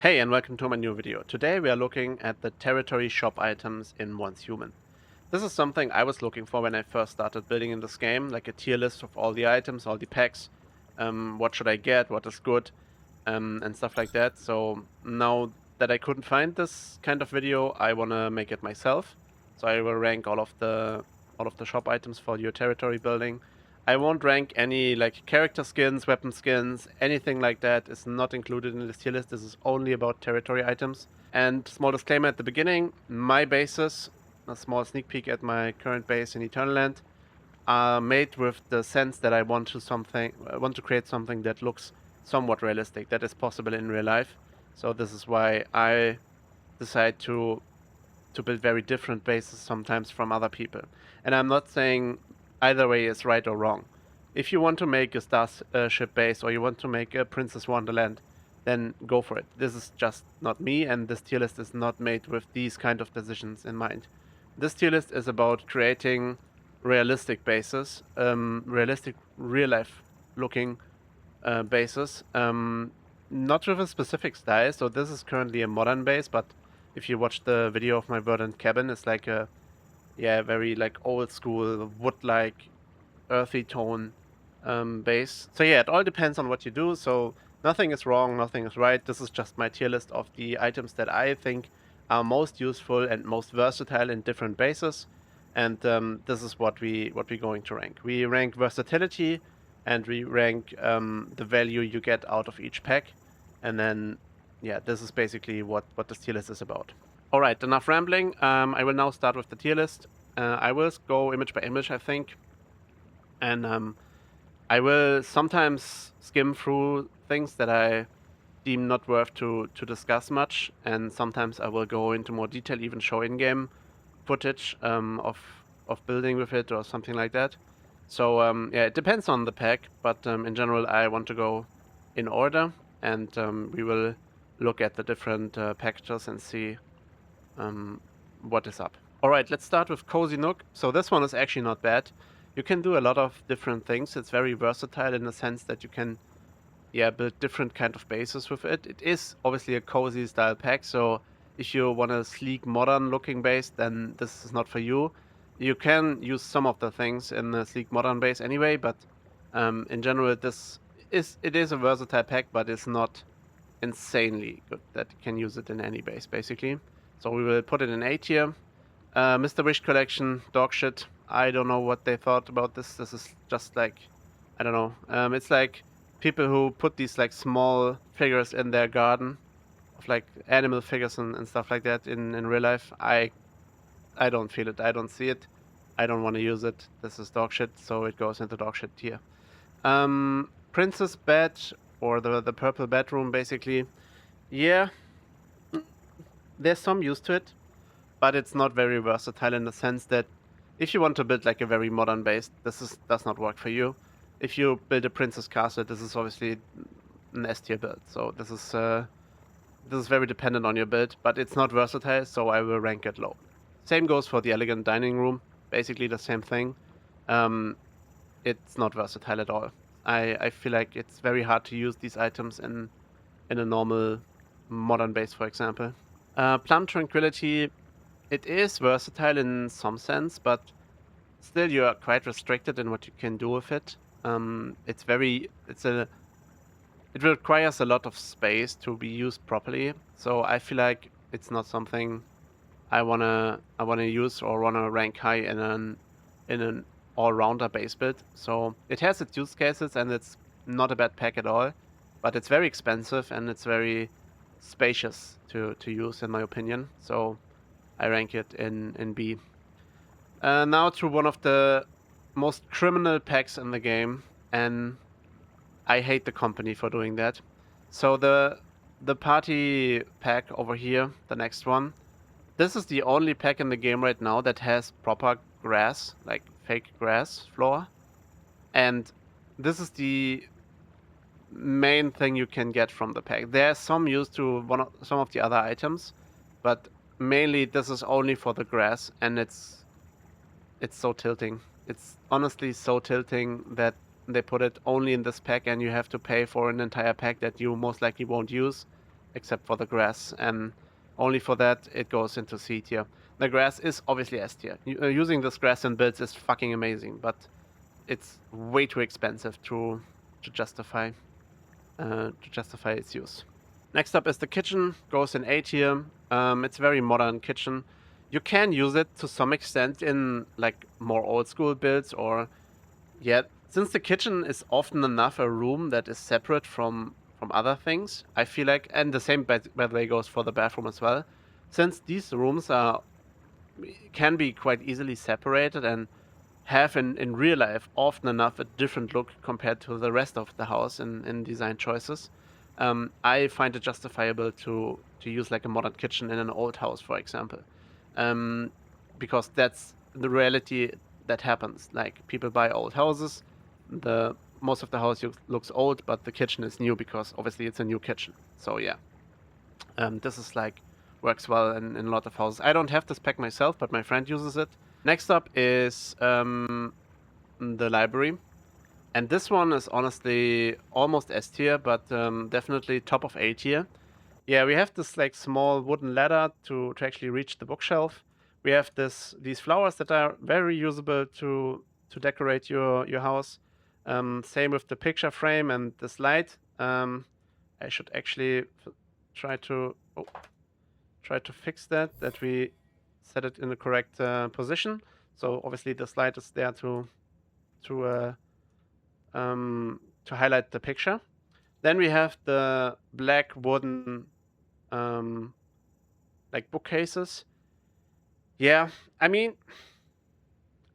Hey and welcome to my new video. Today we are looking at the territory shop items in Once Human. This is something I was looking for when I first started building in this game, like a tier list of all the items, all the packs, what should I get, what is good, and stuff like that. So now that I couldn't find this kind of video, I want to make it myself. So I will rank all of the shop items for your territory building. I won't rank any like character skins, weapon skins, anything like that is not included in this tier list. This is only about territory items. And small disclaimer at the beginning, my bases, a small sneak peek at my current base in Eternal Land, are made with the sense that I want to create something that looks somewhat realistic, that is possible in real life. So this is why I decide to build very different bases sometimes from other people. And I'm not saying either way is right or wrong. If you want to make a starship base or you want to make a Princess Wonderland, then go for it. This is just not me, and this tier list is not made with these kind of decisions in mind. This tier list is about creating realistic bases, realistic real life looking bases, not with a specific style. So this is currently a modern base, but if you watch the video of my verdant cabin, it's like a very like old school wood-like earthy tone base. So yeah, it all depends on what you do. So nothing is wrong, nothing is right. This is just my tier list of the items that I think are most useful and most versatile in different bases. And this is what we're going to rank. We rank versatility, and we rank the value you get out of each pack. And then yeah, this is basically what this tier list is about. All right, enough rambling. I will now start with the tier list. I will go image by image, I think, and I will sometimes skim through things that I deem not worth to discuss much, and sometimes I will go into more detail, even show in-game footage of building with it or something like that. So yeah, it depends on the pack, but in general, I want to go in order, and we will look at the different packages and see what is up. Alright, let's start with Cozy Nook. So this one is actually not bad. You can do a lot of different things. It's very versatile in the sense that you can build different kind of bases with it. It is obviously a cozy style pack, so if you want a sleek modern looking base, then this is not for you. You can use some of the things in the sleek modern base anyway, but in general it is a versatile pack, but it's not insanely good that you can use it in any base basically. So we will put it in A tier. Mr. Wish collection, dog shit. I don't know what they thought about this. This is just like, I don't know. It's like people who put these like small figures in their garden of like animal figures and stuff like that in real life. I don't feel it. I don't see it. I don't want to use it. This is dog shit, so it goes into dog shit tier. Princess bed, or the purple bedroom basically. Yeah, there's some use to it, but it's not very versatile in the sense that if you want to build like a very modern base, does not work for you. If you build a princess castle, this is obviously an S tier build. So this is very dependent on your build, but it's not versatile, so I will rank it low. Same goes for the elegant dining room. Basically the same thing. It's not versatile at all. I feel like it's very hard to use these items in a normal modern base, for example. Plum Tranquility, it is versatile in some sense, but still you are quite restricted in what you can do with it. It requires a lot of space to be used properly, so I feel like it's not something I wanna use or wanna rank high in an all-rounder base build. So it has its use cases and it's not a bad pack at all, but it's very expensive and it's very spacious to use in my opinion. So I rank it in B. Now to one of the most criminal packs in the game, and I hate the company for doing that. So the party pack over here, the next one, this is the only pack in the game right now that has proper grass, like fake grass floor. And this is the main thing you can get from the pack. There's some use to some of the other items, but mainly this is only for the grass, and it's so tilting. It's honestly so tilting that they put it only in this pack and you have to pay for an entire pack that you most likely won't use. except for the grass, and only for that it goes into C tier. The grass is obviously S tier. Using this grass in builds is fucking amazing, but it's way too expensive to justify its use. Next up is the kitchen, goes in A tier. It's a very modern kitchen. You can use it to some extent in like more old school builds, or yeah, since the kitchen is often enough a room that is separate from other things, I feel like, and the same by the way goes for the bathroom as well. Since these rooms can be quite easily separated and have in real life often enough a different look compared to the rest of the house in design choices. I find it justifiable to use like a modern kitchen in an old house, for example, um, because that's the reality that happens. Like people buy old houses, the most of the house looks old, but the kitchen is new because obviously it's a new kitchen. So yeah, this is like works well in a lot of houses. I don't have this pack myself, but my friend uses it. Next up is the library. And this one is honestly almost S tier, but definitely top of A tier. Yeah, we have this like small wooden ladder to actually reach the bookshelf. We have these flowers that are very usable to decorate your house. Same with the picture frame and this light. I should actually try to try to fix that we set it in the correct position. So obviously this light is there to uh, to highlight the picture. Then we have the black wooden like bookcases. Yeah, I mean,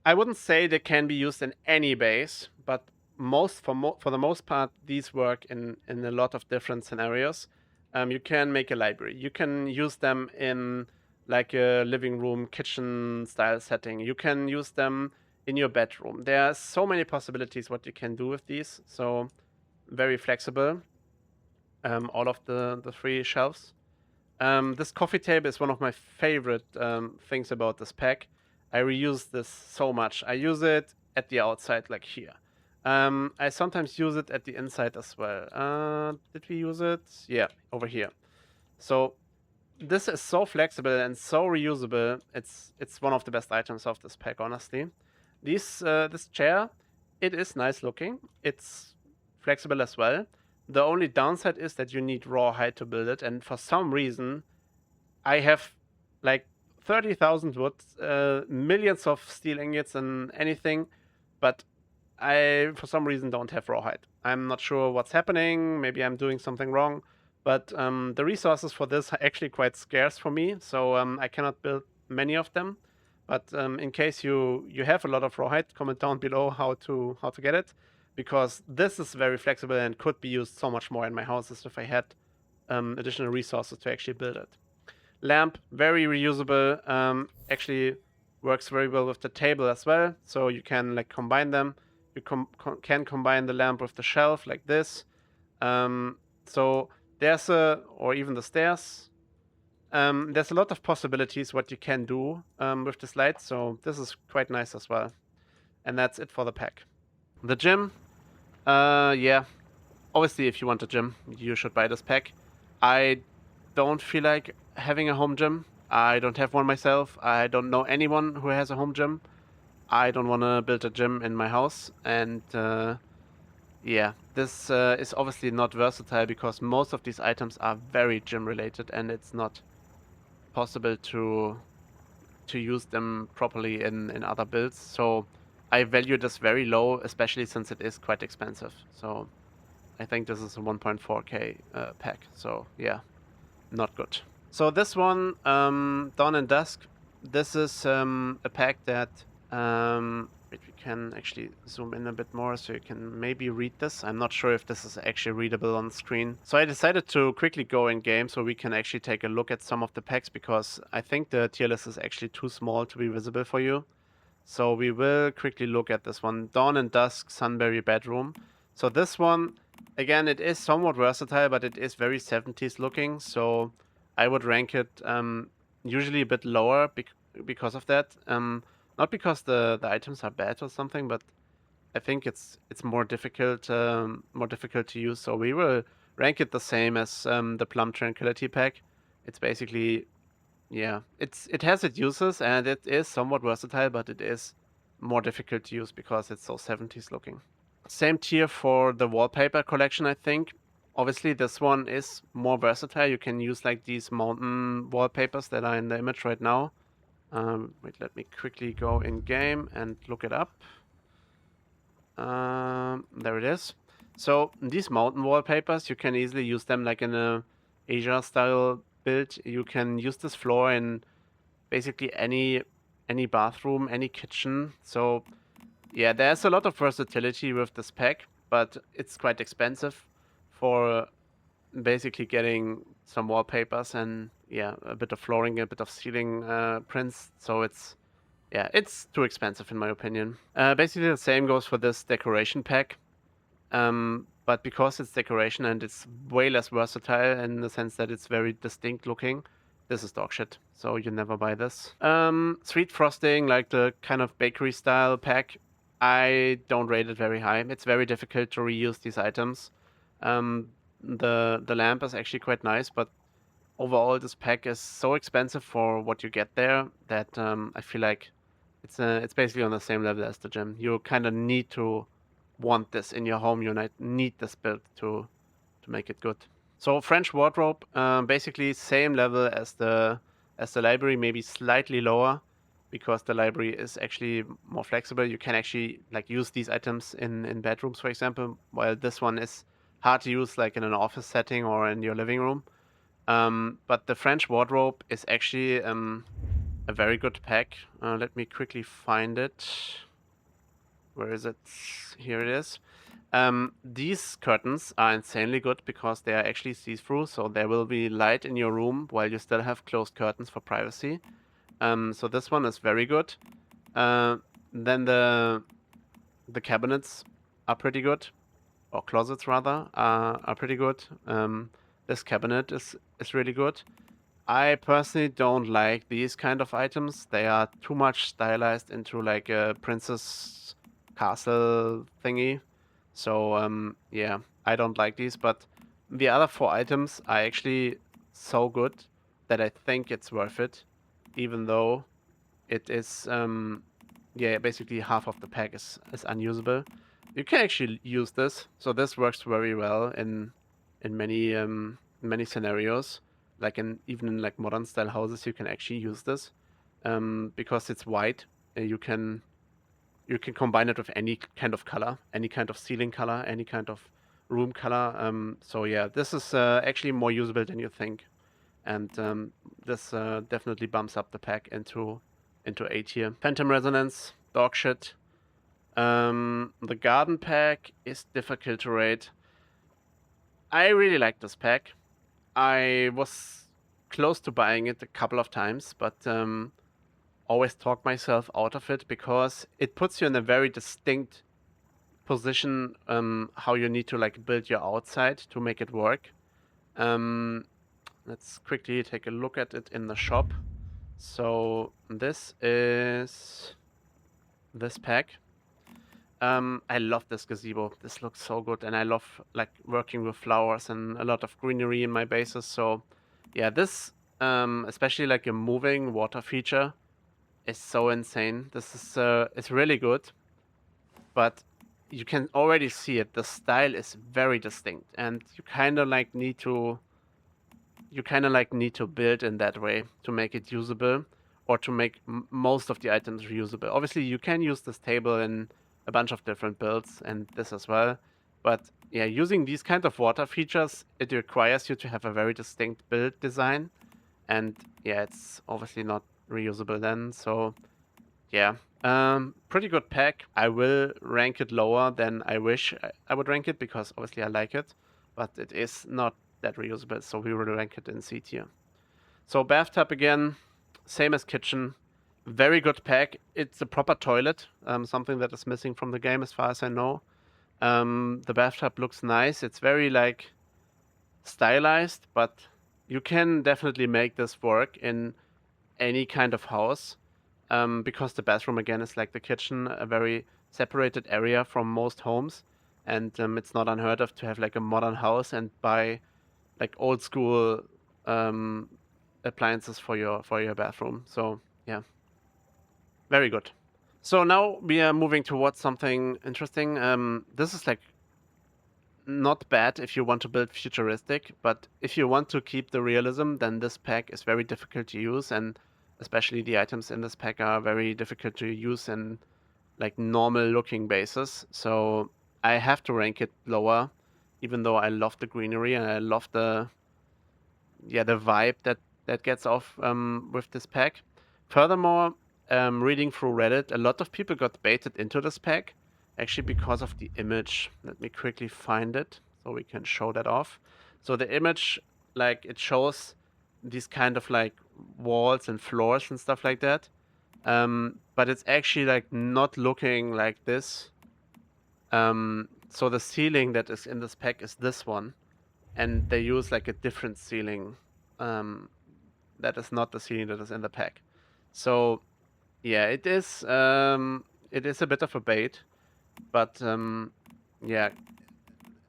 I wouldn't say they can be used in any base, but for the most part, these work in a lot of different scenarios. You can make a library. You can use them in like a living room, kitchen style setting. You can use them in your bedroom. There are so many possibilities what you can do with these. So very flexible. All of the three shelves. This coffee table is one of my favorite things about this pack. I reuse this so much. I use it at the outside, like here. I sometimes use it at the inside as well. Did we use it? Yeah, over here. So this is so flexible and so reusable. It's one of the best items of this pack, honestly. This chair, it is nice looking. It's flexible as well. The only downside is that you need raw hide to build it, and for some reason, I have like 30,000 wood, millions of steel ingots and anything, but I for some reason don't have rawhide. I'm not sure what's happening. Maybe I'm doing something wrong, but the resources for this are actually quite scarce for me, so I cannot build many of them. But in case you have a lot of rawhide, comment down below how to get it, because this is very flexible and could be used so much more in my houses if I had additional resources to actually build it. Lamp, very reusable. Actually works very well with the table as well, so you can like combine them. You can combine the lamp with the shelf like this. So there's or even the stairs. There's a lot of possibilities what you can do with this light, so this is quite nice as well. And that's it for the pack. The gym, yeah. Obviously, if you want a gym, you should buy this pack. I don't feel like having a home gym. I don't have one myself. I don't know anyone who has a home gym. I don't want to build a gym in my house. And yeah, this is obviously not versatile because most of these items are very gym related and it's not possible to use them properly in other builds. So I value this very low, especially since it is quite expensive. So I think this is a 1.4k pack. So yeah, not good. So this one, Dawn and Dusk, this is a pack that wait, we can actually zoom in a bit more so you can maybe read this. I'm not sure if this is actually readable on screen. So I decided to quickly go in game so we can actually take a look at some of the packs because I think the tier list is actually too small to be visible for you. So we will quickly look at this one. Dawn and Dusk Sunbury Bedroom. So this one, again, it is somewhat versatile, but it is very 70s looking. So I would rank it usually a bit lower because of that. Not because the items are bad or something, but I think it's more difficult to use. So we will rank it the same as the Plum Tranquility pack. It's basically, yeah, it has its uses and it is somewhat versatile, but it is more difficult to use because it's so 70s looking. Same tier for the wallpaper collection, I think. Obviously, this one is more versatile. You can use like these mountain wallpapers that are in the image right now. Wait, let me quickly go in game and look it up. There it is. So these mountain wallpapers, you can easily use them like in a Asia style build. You can use this floor in basically any bathroom, any kitchen. So yeah, there's a lot of versatility with this pack, but it's quite expensive for basically getting some wallpapers and yeah, a bit of flooring, a bit of ceiling prints. So it's too expensive in my opinion. Basically the same goes for this decoration pack. But because it's decoration and it's way less versatile in the sense that it's very distinct looking, this is dog shit. So you never buy this. Sweet frosting, like the kind of bakery style pack, I don't rate it very high. It's very difficult to reuse these items. The lamp is actually quite nice, but overall this pack is so expensive for what you get there that I feel like it's basically on the same level as the gym. You kind of need to want this in your home. You need this build to make it good. So French wardrobe, basically same level as the library, maybe slightly lower, because the library is actually more flexible. You can actually like use these items in bedrooms, for example, while this one is hard to use like in an office setting or in your living room. But the French wardrobe is actually a very good pack. Let me quickly find it. Where is it? Here it is. These curtains are insanely good because they are actually see-through, so there will be light in your room while you still have closed curtains for privacy. So this one is very good. Then the cabinets are pretty good, or closets rather, are pretty good. This cabinet is really good. I personally don't like these kind of items. They are too much stylized into like a princess castle thingy. So yeah, I don't like these, but the other 4 items are actually so good that I think it's worth it, even though it is yeah, basically half of the pack is unusable. You can actually use this, so this works very well in many scenarios. Like even in like modern style houses, you can actually use this because it's white. You can combine it with any kind of color, any kind of ceiling color, any kind of room color. So yeah, this is actually more usable than you think, and this definitely bumps up the pack into A tier. Phantom Resonance, dog shit. The Garden pack is difficult to rate. I really like this pack. I was close to buying it a couple of times, but always talked myself out of it because it puts you in a very distinct position how you need to like build your outside to make it work. Let's quickly take a look at it in the shop. So this is this pack. I love this gazebo. This looks so good, and I love like working with flowers and a lot of greenery in my bases. So yeah, this especially like a moving water feature is so insane. This is it's really good, but you can already see it. The style is very distinct, and you kind of like need to build in that way to make it usable, or to make most of the items reusable. Obviously, you can use this table in a bunch of different builds, and this as well. But yeah, using these kind of water features, it requires you to have a very distinct build design, and yeah, it's obviously not reusable then. So yeah, pretty good pack. I will rank it lower than I wish I would rank it because obviously I like it, but it is not that reusable, so we will rank it in C tier. So bathtub again, same as kitchen. Very good pack. It's a proper toilet, something that is missing from the game as far as I know. The bathtub looks nice. It's very like stylized, but you can definitely make this work in any kind of house. Because the bathroom again is like the kitchen, a very separated area from most homes. and it's not unheard of to have like a modern house and buy like old school appliances for your bathroom. So yeah, very good. So now we are moving towards something interesting. This is like not bad if you want to build futuristic, but if you want to keep the realism, then this pack is very difficult to use, and especially the items in this pack are very difficult to use in like normal looking bases. So I have to rank it lower, even though I love the greenery and I love the vibe that gets off with this pack. Furthermore, reading through Reddit, a lot of people got baited into this pack actually because of the image. Let me quickly find it so we can show that off. So the image, like it shows these kind of like walls and floors and stuff like that. But it's actually like not looking like this. So the ceiling that is in this pack is this one, and they use like a different ceiling that is not the ceiling that is in the pack. So yeah, it is a bit of a bait, but yeah,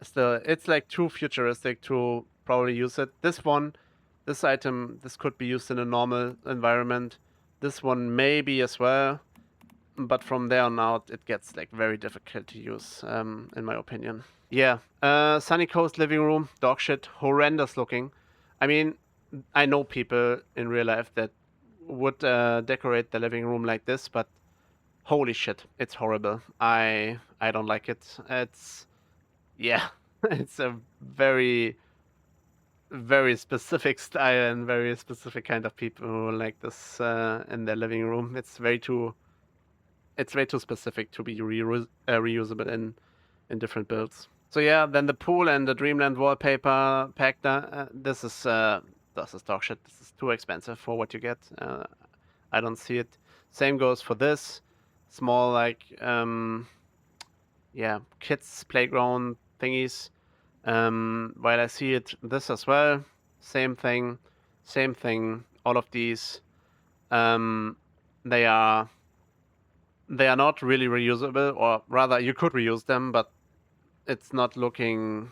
still it's like too futuristic to probably use it. This item, this could be used in a normal environment. This one maybe as well, but from there on out, it gets like very difficult to use, in my opinion. Yeah, Sunny Coast living room, dog shit, horrendous looking. I mean, I know people in real life that would decorate the living room like this, but holy shit, it's horrible. I don't like it. It's yeah, it's a very very specific style and very specific kind of people who like this in their living room. It's way too specific to be reusable in different builds. So yeah, then the pool and the Dreamland wallpaper pack. This is dog shit. This is too expensive for what you get. I don't see it. Same goes for this small like kids playground thingies. While I see it this as well. Same thing, same thing. All of these, they are not really reusable, or rather, you could reuse them, but it's not looking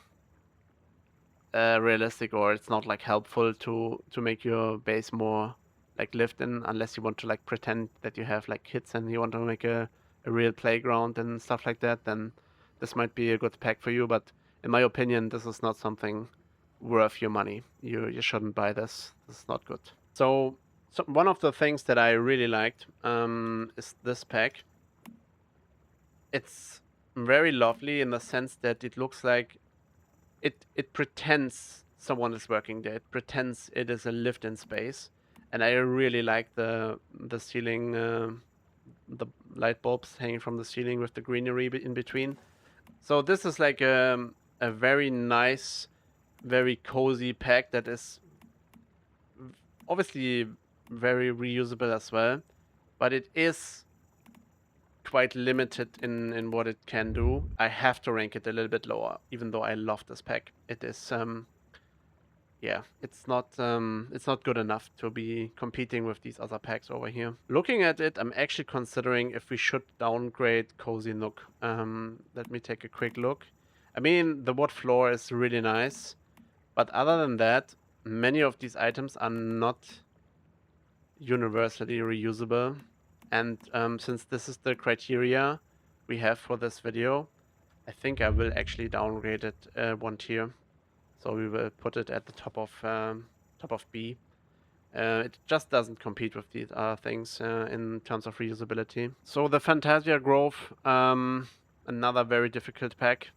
realistic, or it's not like helpful to make your base more like lived in, unless you want to like pretend that you have like kids and you want to make a real playground and stuff like that. Then this might be a good pack for you, but in my opinion, this is not something worth your money. You shouldn't buy this. This is not good. So one of the things that I really liked is this pack. It's very lovely in the sense that it looks like it pretends someone is working there. It pretends it is a lived-in space, and I really like the ceiling, the light bulbs hanging from the ceiling with the greenery in between. So this is like a very nice, very cozy pack that is obviously very reusable as well, but it is quite limited in what it can do. I have to rank it a little bit lower, even though I love this pack. It is it's not good enough to be competing with these other packs over here. Looking at it, I'm actually considering if we should downgrade Cozy Nook. Let me take a quick look. I mean, the wood floor is really nice, but other than that, many of these items are not universally reusable. And since this is the criteria we have for this video, I think I will actually downgrade it one tier. So we will put it at the top of B. It just doesn't compete with these other things in terms of reusability. So the Fantasia Grove, another very difficult pack.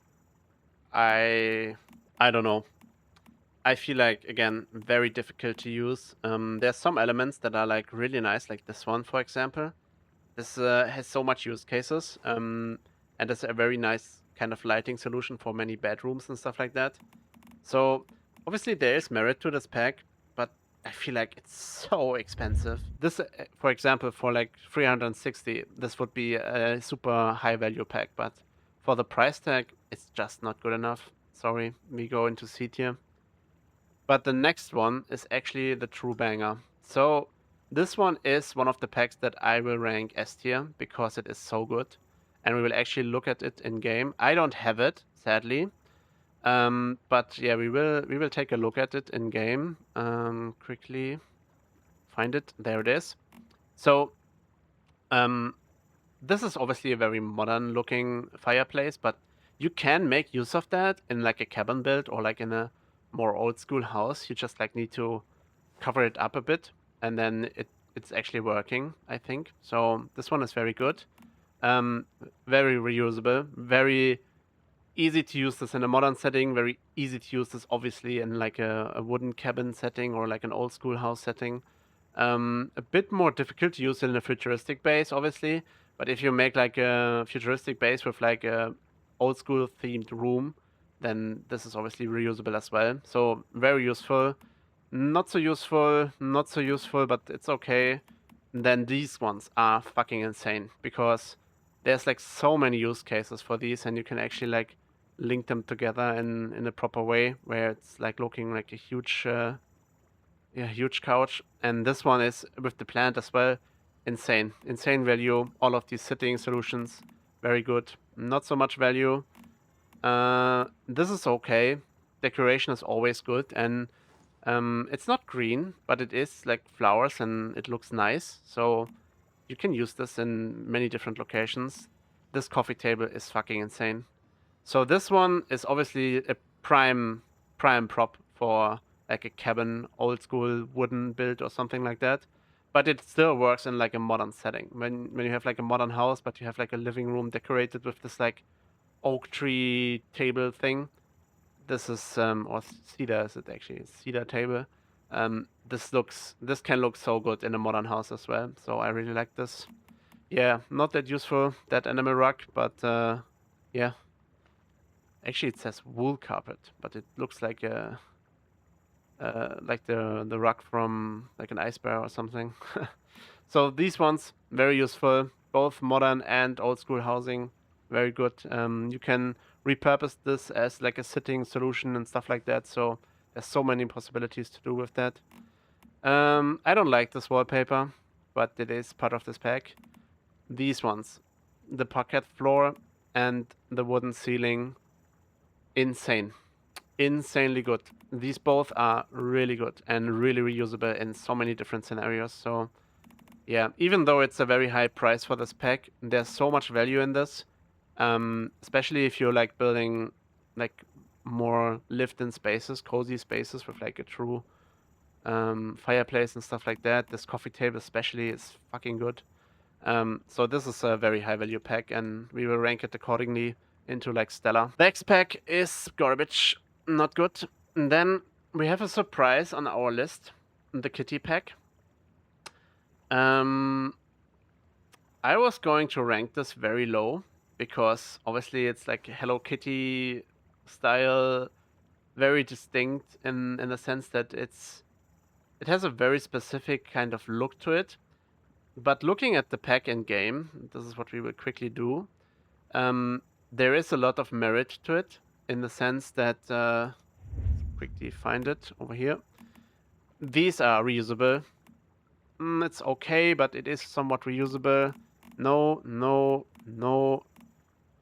I don't know. I feel like, again, very difficult to use. There's some elements that are like really nice, like this one, for example. This has so much use cases, and it's a very nice kind of lighting solution for many bedrooms and stuff like that. So obviously there is merit to this pack, but I feel like it's so expensive. This, for example, for like 360, this would be a super high value pack, but for the price tag, it's just not good enough. Sorry, we go into C tier. But the next one is actually the true banger. So this one is one of the packs that I will rank S tier because it is so good. and we will actually look at it in game. I don't have it, sadly. But yeah, we will take a look at it in game. Quickly find it. There it is. So this is obviously a very modern looking fireplace, but you can make use of that in like a cabin build or like in a more old school house. You just like need to cover it up a bit, and then it's actually working, I think. So this one is very good. Um, very reusable, very easy to use this in a modern setting, very easy to use this obviously in like a wooden cabin setting or like an old school house setting. A bit more difficult to use in a futuristic base, obviously, but if you make like a futuristic base with like a old school themed room, then this is obviously reusable as well. So very useful. Not so useful, not so useful, but it's okay. Then these ones are fucking insane because there's like so many use cases for these, and you can actually like link them together in a proper way where it's like looking like a huge huge couch. And this one is with the plant as well. Insane value. All of these sitting solutions, very good. Not so much value. This is okay. Decoration is always good, and it's not green, but it is like flowers and it looks nice. So you can use this in many different locations. This coffee table is fucking insane. So this one is obviously a prime prop for like a cabin, old school wooden build or something like that. But it still works in like a modern setting. When you have like a modern house, but you have like a living room decorated with this like oak tree table thing. This is or cedar is it actually? Cedar table. This can look so good in a modern house as well. So I really like this. Yeah, not that useful, that animal rug, but yeah. Actually, it says wool carpet, but it looks like a like the rug from like an ice bear or something. So these ones very useful, both modern and old school housing, very good. You can repurpose this as like a sitting solution and stuff like that. So there's so many possibilities to do with that. I don't like this wallpaper, but it is part of this pack. These ones, the parquet floor and the wooden ceiling, insane. Insanely good. These both are really good and really reusable in so many different scenarios. So yeah, even though it's a very high price for this pack, there's so much value in this. Especially if you're like building like more lived-in spaces, cozy spaces with like a true fireplace and stuff like that. This coffee table especially is fucking good. So this is a very high value pack, and we will rank it accordingly into like stellar. The X pack is garbage, not good. And then we have a surprise on our list, the kitty pack. I was going to rank this very low because obviously it's like Hello Kitty style, very distinct in the sense that it has a very specific kind of look to it. But looking at the pack in game, this is what we will quickly do. There is a lot of merit to it in the sense that quickly find it over here. These are reusable. It's okay, but it is somewhat reusable. No, no, no.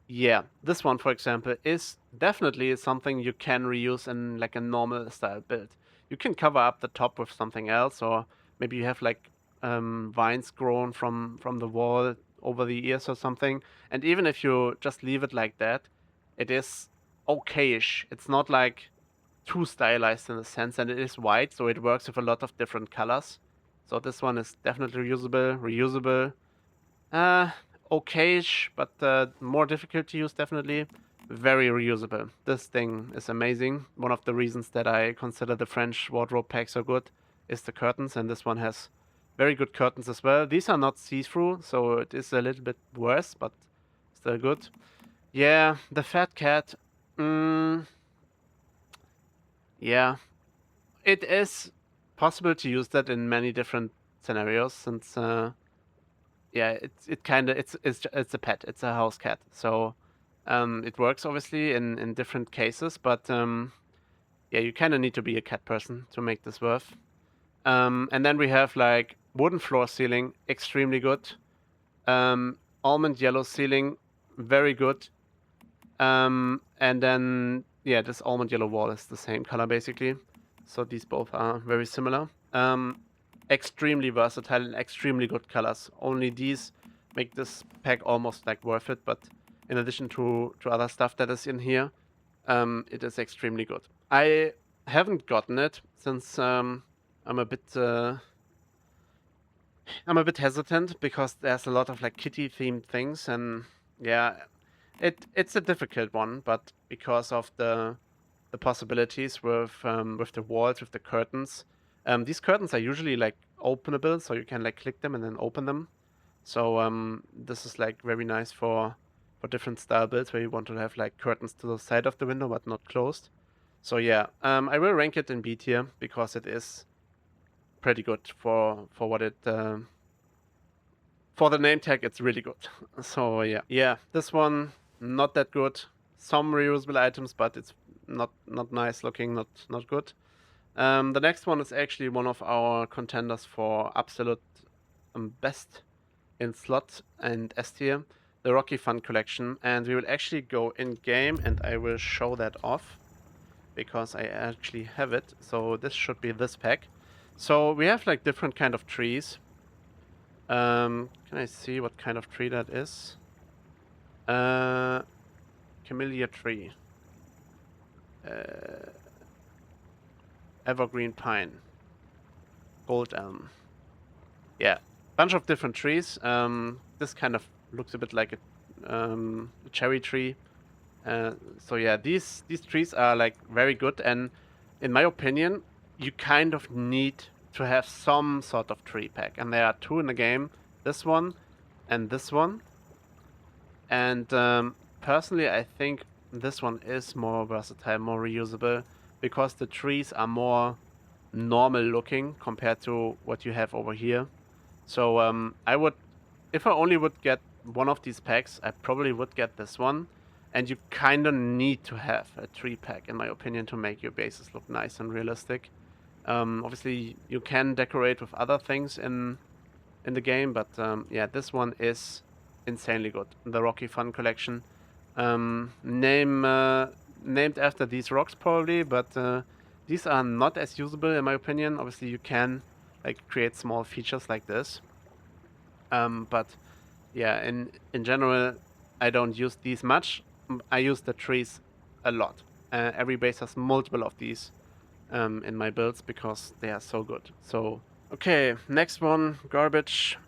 Yeah, this one, for example, is definitely something you can reuse in like a normal style build. You can cover up the top with something else, or maybe you have like vines grown from the wall over the ears or something. And even if you just leave it like that, it is okay-ish. It's not like too stylized in a sense, and it is white, so it works with a lot of different colors. So this one is definitely reusable. Okay-ish, but more difficult to use definitely. Very reusable. This thing is amazing. One of the reasons that I consider the French wardrobe pack so good is the curtains, and this one has very good curtains as well. These are not see-through, so it is a little bit worse, but still good. Yeah, the fat cat. Yeah, it is possible to use that in many different scenarios since yeah, it's a pet, it's a house cat. So it works obviously in different cases, but yeah, you kind of need to be a cat person to make this worth. And then we have like wooden floor ceiling, extremely good. Almond yellow ceiling, very good. And then, yeah, this almond yellow wall is the same color basically. So these both are very similar. Extremely versatile and extremely good colors. Only these make this pack almost like worth it, but in addition to other stuff that is in here, it is extremely good. I haven't gotten it since I'm a bit hesitant because there's a lot of like kitty themed things, and yeah, it's a difficult one, but because of the possibilities with the walls, with the curtains, these curtains are usually like openable, so you can like click them and then open them. So this is like very nice for different style builds where you want to have like curtains to the side of the window but not closed. So yeah, I will rank it in B tier because it is pretty good for what it for the name tag. It's really good. So yeah, this one not that good. Some reusable items, but it's not nice looking, not good. The next one is actually one of our contenders for absolute best in slot and S tier, the Rocky Fun collection, and we will actually go in game and I will show that off because I actually have it. So this should be this pack. So we have like different kind of trees. Can I see what kind of tree that is? Camellia tree. Evergreen pine. Gold elm. Yeah, bunch of different trees. This kind of looks a bit like a cherry tree. So yeah, these trees are like very good, and in my opinion, you kind of need to have some sort of tree pack. And there are two in the game: this one and this one. And personally, I think this one is more versatile, more reusable, because the trees are more normal looking compared to what you have over here. So I would, if I only would get one of these packs, I probably would get this one. And you kind of need to have a tree pack, in my opinion, to make your bases look nice and realistic. Obviously, you can decorate with other things in the game, but yeah, this one is insanely good. The Rocky Fun collection, named after these rocks probably, but these are not as usable in my opinion. Obviously, you can like create small features like this, but yeah, in general, I don't use these much. I use the trees a lot. Every base has multiple of these in my builds because they are so good. So okay, next one, garbage.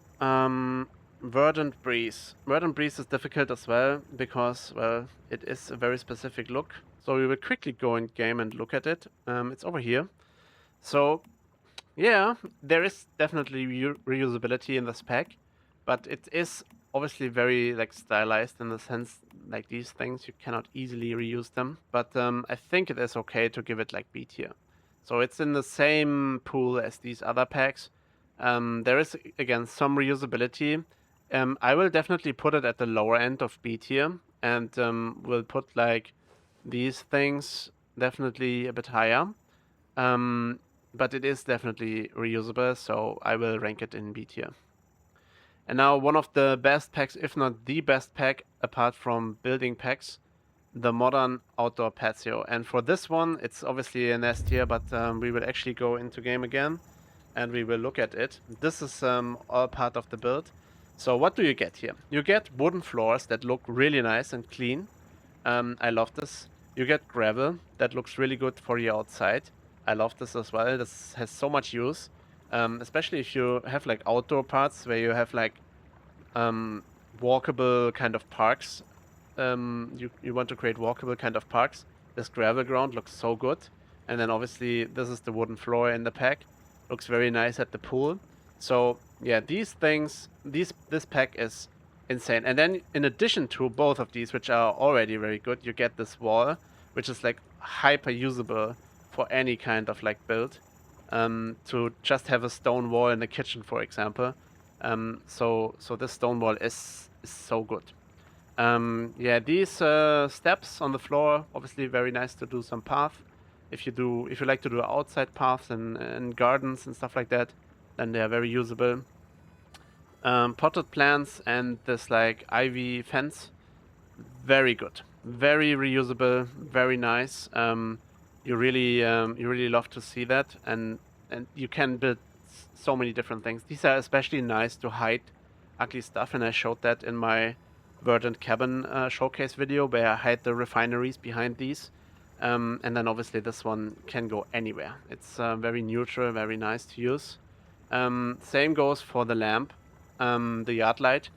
Verdant Breeze. Verdant Breeze is difficult as well because, well, it is a very specific look. So we will quickly go in game and look at it. It's over here. So yeah, there is definitely reusability in this pack, but it is obviously very like stylized in the sense like these things you cannot easily reuse them. But I think it is okay to give it like B tier. So it's in the same pool as these other packs. There is again some reusability. I will definitely put it at the lower end of B tier, and will put like these things definitely a bit higher. But it is definitely reusable, so I will rank it in B tier. And now one of the best packs, if not the best pack, apart from building packs, the modern outdoor patio. And for this one, it's obviously an S tier, but we will actually go into game again and we will look at it. This is all part of the build. So what do you get here? You get wooden floors that look really nice and clean. I love this. You get gravel that looks really good for your outside. I love this as well. This has so much use, especially if you have like outdoor parts where you have like walkable kind of parks. You want to create walkable kind of parks. This gravel ground looks so good. And then obviously this is the wooden floor in the pack. Looks very nice at the pool. So yeah, these things, this pack is insane. And then in addition to both of these, which are already very good, you get this wall, which is like hyper usable for any kind of like build. To just have a stone wall in the kitchen, for example. So this stone wall is so good. Yeah, these steps on the floor, obviously very nice to do some path. If you like to do outside paths and gardens and stuff like that, then they are very usable. Potted plants and this like ivy fence very good, very reusable, very nice. You really love to see that, and you can build so many different things. These are especially nice to hide ugly stuff, and I showed that in my Verdant Cabin showcase video where I hide the refineries behind these. And then obviously this one can go anywhere. It's very neutral, very nice to use. Same goes for the lamp, the yard light.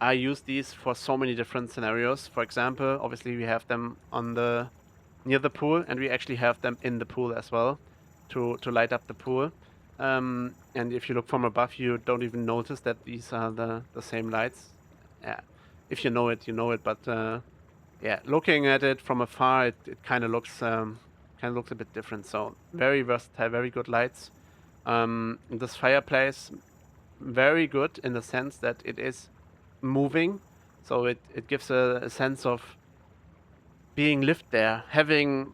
I use these for so many different scenarios. For example, obviously we have them on the near the pool, and we actually have them in the pool as well to light up the pool. And if you look from above, you don't even notice that these are the same lights. Yeah, if you know it, you know it. But yeah, looking at it from afar, it kind of looks a bit different. So very versatile, very good lights. This fireplace, very good in the sense that it is moving, so it gives a sense of being lived there, having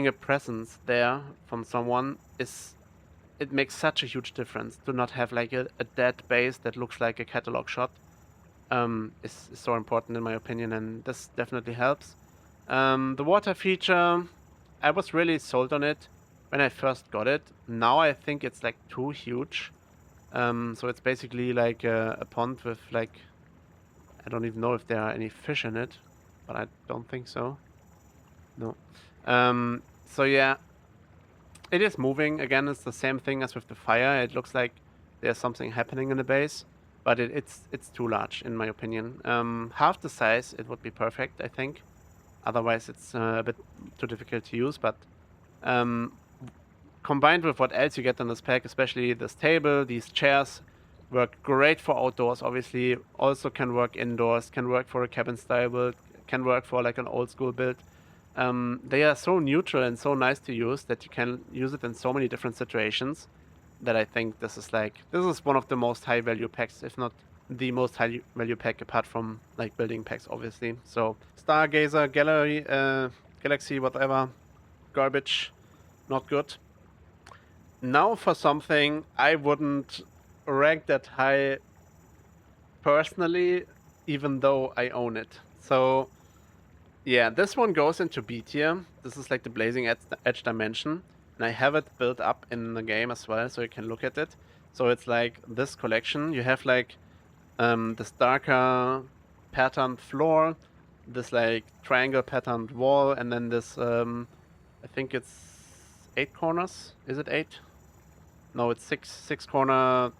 a presence there from someone is it makes such a huge difference to not have like a dead base that looks like a catalog shot. Is so important in my opinion, and this definitely helps. The water feature, I was really sold on it when I first got it. Now I think it's like too huge. So it's basically like a pond with like, I don't even know if there are any fish in it, but I don't think so. No. So yeah, it is moving. Again, it's the same thing as with the fire. It looks like there's something happening in the base, but it's too large in my opinion. Half the size, it would be perfect, I think. Otherwise, it's a bit too difficult to use. But um, combined with what else you get in this pack, especially this table, these chairs, work great for outdoors. Obviously, also can work indoors. Can work for a cabin style build. Can work for like an old school build. They are so neutral and so nice to use that you can use it in so many different situations that I think this is one of the most high value packs, if not the most high value pack apart from like building packs, obviously. So Stargazer, Gallery, Galaxy, whatever, garbage, not good. Now for something I wouldn't rank that high personally, even though I own it. So yeah, this one goes into B tier. This is like the Blazing Edge dimension. And I have it built up in the game as well, so you can look at it. So it's like this collection. You have like this darker patterned floor, this like triangle patterned wall, and then this, I think it's 8 corners. Is it 8? No, it's 6 corner.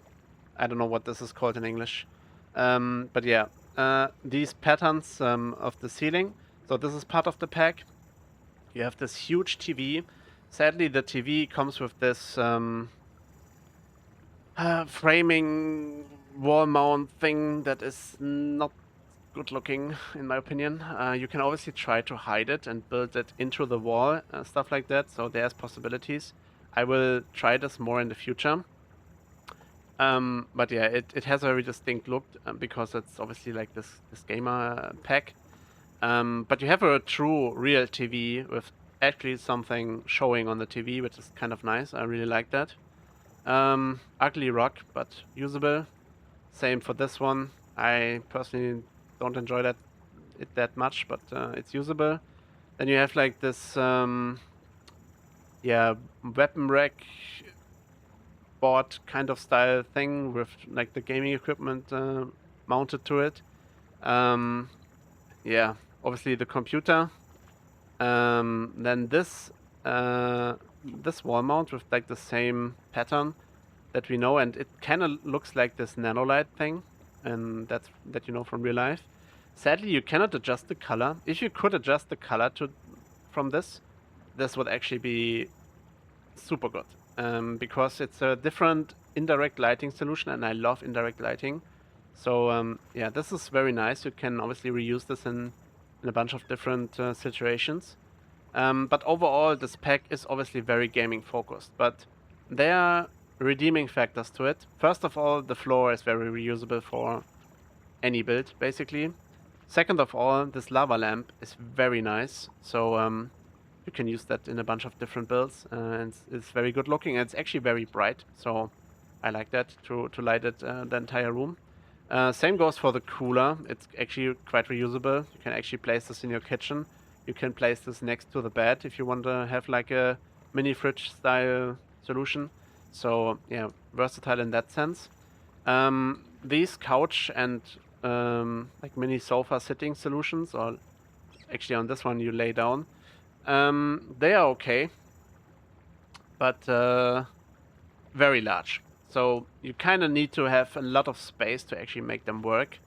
I don't know what this is called in English. But yeah, these patterns of the ceiling. So this is part of the pack. You have this huge TV. Sadly, the TV comes with this framing wall mount thing that is not good looking, in my opinion. You can obviously try to hide it and build it into the wall, stuff like that. So there's possibilities. I will try this more in the future. But yeah, it has a very distinct look because it's obviously like this gamer pack. But you have a true real TV with actually something showing on the TV, which is kind of nice. I really like that. Ugly rock, but usable. Same for this one. I personally don't enjoy it that much, but it's usable. Then you have like this, yeah, weapon rack board kind of style thing with like the gaming equipment mounted to it. Yeah, obviously the computer. Then this wall mount with like the same pattern that we know, and it kind of looks like this nanolight thing, and that you know from real life. Sadly, you cannot adjust the color. If you could adjust the color from this would actually be super good. Because it's a different indirect lighting solution, and I love indirect lighting. So yeah, this is very nice. You can obviously reuse this in a bunch of different situations. But overall, this pack is obviously very gaming focused, but there are redeeming factors to it. First of all, the floor is very reusable for any build, basically. Second of all, this lava lamp is very nice. So you can use that in a bunch of different builds, and it's very good looking, and it's actually very bright, so I like that to light it the entire room. Same goes for the cooler. It's actually quite reusable. You can actually place this in your kitchen. You can place this next to the bed if you want to have like a mini fridge style solution. So yeah, versatile in that sense. These couch and like mini sofa sitting solutions, or actually on this one you lay down, they are okay, but very large. So you kind of need to have a lot of space to actually make them work.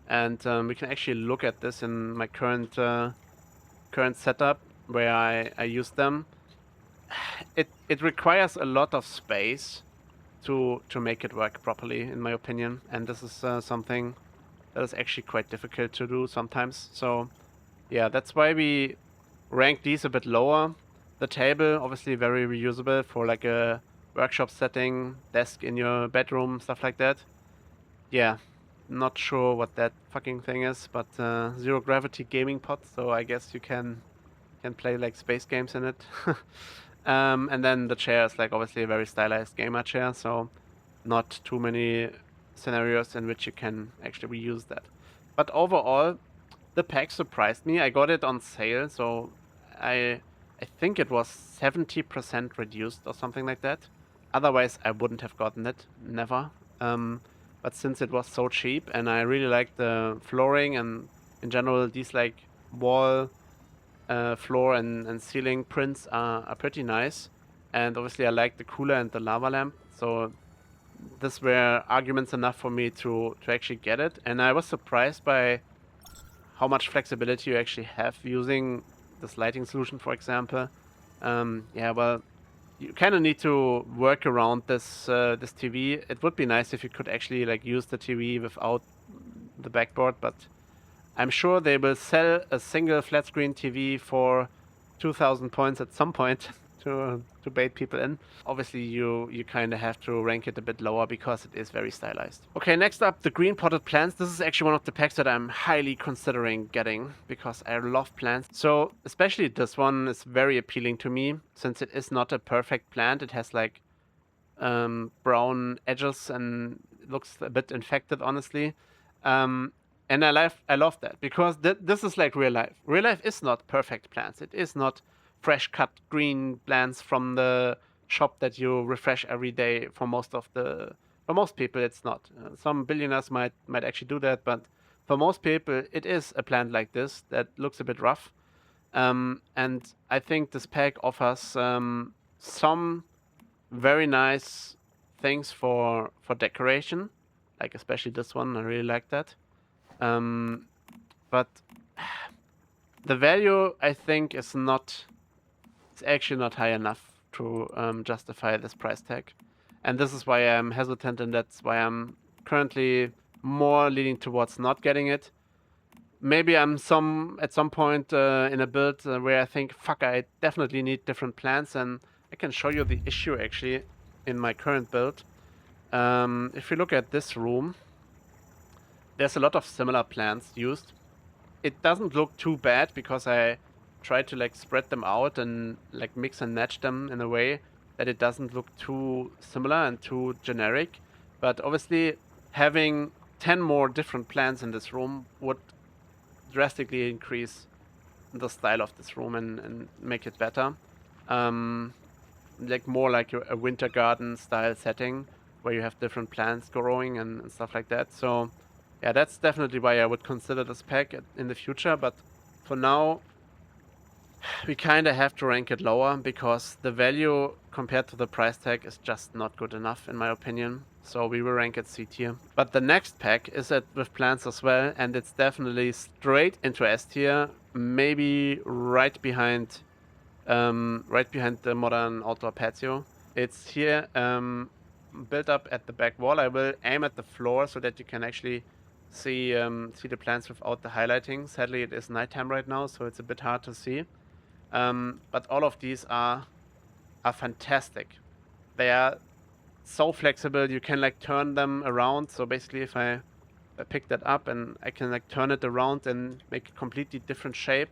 And we can actually look at this in my current setup where I use them. It requires a lot of space to make it work properly, in my opinion. And this is something that is actually quite difficult to do sometimes. So yeah, that's why we rank these a bit lower. The table, obviously very reusable for like a workshop setting, desk in your bedroom, stuff like that. Yeah, not sure what that fucking thing is, but zero gravity gaming pod, so I guess you can play like space games in it. And then the chair is like obviously a very stylized gamer chair, so not too many scenarios in which you can actually reuse that. But overall, the pack surprised me. I got it on sale, so I think it was 70% reduced or something like that. Otherwise, I wouldn't have gotten it, never. But since it was so cheap, and I really like the flooring and in general these like wall, floor and ceiling prints are pretty nice. And obviously, I like the cooler and the lava lamp, so this were arguments enough for me to actually get it. And I was surprised by how much flexibility you actually have using this lighting solution, for example. Yeah, well, you kind of need to work around this this TV. It would be nice if you could actually like use the TV without the backboard, but I'm sure they will sell a single flat screen TV for 2,000 points at some point to bait people in. Obviously, you kind of have to rank it a bit lower because it is very stylized. Okay, next up, the green potted plants. This is actually one of the packs that I'm highly considering getting because I love plants. So especially this one is very appealing to me since it is not a perfect plant. It has like brown edges and it looks a bit infected, honestly. And I love that because this is like real life. Real life is not perfect plants. It is not fresh cut green plants from the shop that you refresh every day. For most people, it's not. Some billionaires might actually do that, but for most people, it is a plant like this that looks a bit rough. And I think this pack offers some very nice things for decoration, like especially this one. I really like that. But the value, I think, is actually not high enough to justify this price tag. And this is why I'm hesitant, and that's why I'm currently more leaning towards not getting it. Maybe I'm at some point in a build where I think, fuck, I definitely need different plants, and I can show you the issue actually in my current build. If you look at this room, there's a lot of similar plants used. It doesn't look too bad because I try to like spread them out and like mix and match them in a way that it doesn't look too similar and too generic. But obviously having 10 more different plants in this room would drastically increase the style of this room and make it better. Like more like a winter garden style setting where you have different plants growing and stuff like that. So yeah, that's definitely why I would consider this pack in the future, but for now, we kind of have to rank it lower because the value compared to the price tag is just not good enough, in my opinion. So we will rank it C tier. But the next pack is with plants as well, and it's definitely straight into S tier, maybe right behind the modern outdoor patio. It's here, built up at the back wall. I will aim at the floor so that you can actually see the plants without the highlighting. Sadly, it is nighttime right now, so it's a bit hard to see. But all of these are fantastic. They are so flexible. You can like turn them around. So basically, if I pick that up and I can like turn it around and make a completely different shape.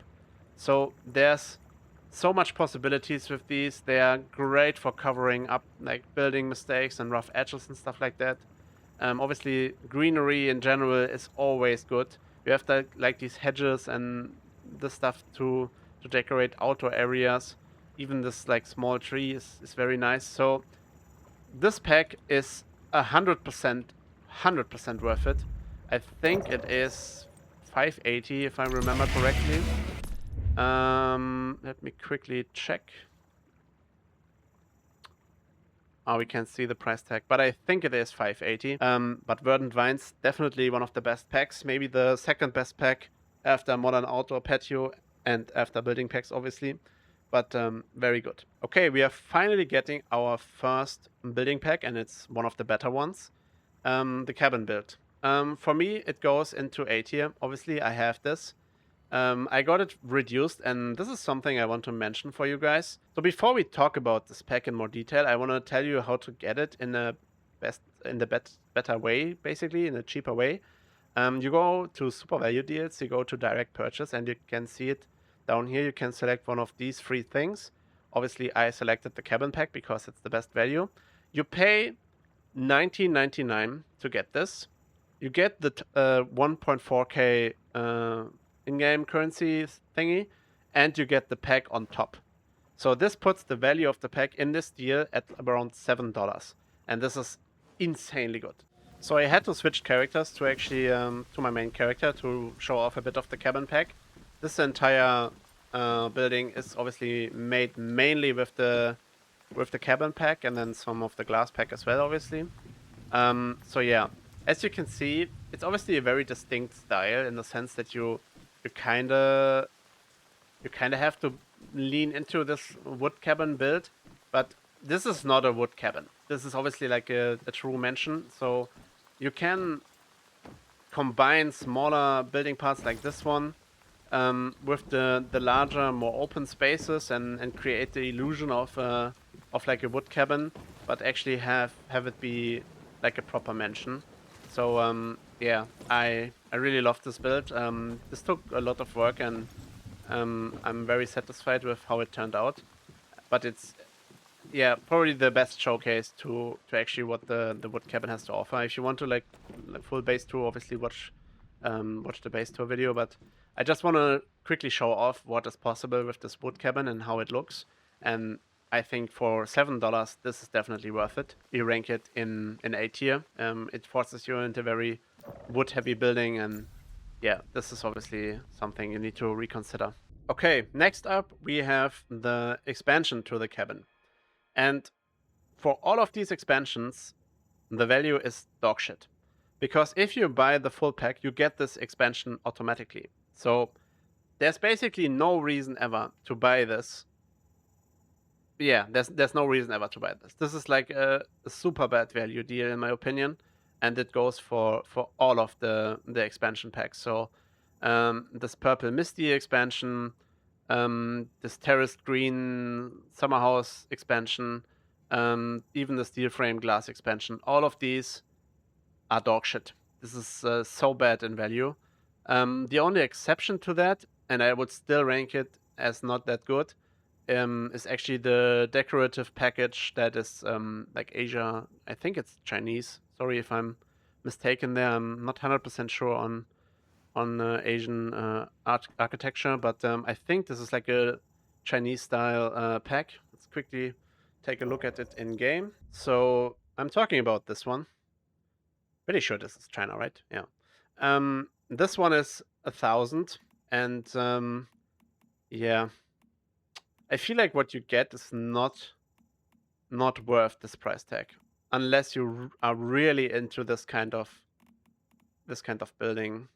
So there's so much possibilities with these. They are great for covering up like building mistakes and rough edges and stuff like that. Obviously, greenery in general is always good. You have like these hedges and this stuff to decorate outdoor areas. Even this like small tree is very nice. So this pack is 100% worth it. I think it is 580 if I remember correctly. Let me quickly check. Oh, we can see the price tag, but I think it is 580. But Verdant Vines, definitely one of the best packs. Maybe the second best pack after Modern Outdoor Patio and after Building Packs, obviously. But very good. Okay, we are finally getting our first building pack, and it's one of the better ones. The cabin build. For me, it goes into A tier. Obviously, I have this. I got it reduced, and this is something I want to mention for you guys. So before we talk about this pack in more detail, I want to tell you how to get it in a better way, basically in a cheaper way. You go to Super Value Deals, you go to Direct Purchase, and you can see it down here. You can select one of these three things. Obviously, I selected the cabin pack because it's the best value. You pay $19.99 to get this. You get the 1.4K in-game currency thingy, and you get the pack on top. So this puts the value of the pack in this deal at around $7, and this is insanely good. So I had to switch characters to actually to my main character to show off a bit of the cabin pack. This entire building is obviously made mainly with the cabin pack and then some of the glass pack as well, obviously. So yeah, as you can see, it's obviously a very distinct style in the sense that you kind of have to lean into this wood cabin build, but this is not a wood cabin. This is obviously like a true mansion, so you can combine smaller building parts like this one with the larger, more open spaces and create the illusion of like a wood cabin, but actually have it be like a proper mansion. So yeah, I really love this build. This took a lot of work, and I'm very satisfied with how it turned out. But it's yeah, probably the best showcase to actually what the wood cabin has to offer. If you want to like full base tour, obviously watch the base tour video. But I just want to quickly show off what is possible with this wood cabin and how it looks. And I think for $7, this is definitely worth it. You rank it in A tier. It forces you into very wood heavy building, and yeah, this is obviously something you need to reconsider. Okay, next up we have the expansion to the cabin. And for all of these expansions, the value is dog shit. Because if you buy the full pack, you get this expansion automatically. So there's basically no reason ever to buy this. Yeah, there's no reason ever to buy this. This is like a super bad value deal in my opinion, and it goes for all of the expansion packs. So this purple misty expansion, this terraced green summer house expansion, even the steel frame glass expansion, all of these are dog shit. This is so bad in value. The only exception to that, and I would still rank it as not that good, is actually the decorative package that is like Asia. I think it's Chinese. Sorry if I'm mistaken there. I'm not 100% sure on Asian architecture, but I think this is like a Chinese style pack. Let's quickly take a look at it in game. So I'm talking about this one. Pretty sure this is China, right? Yeah. This one is 1,000, and yeah, I feel like what you get is not worth this price tag, unless you are really into this kind of building.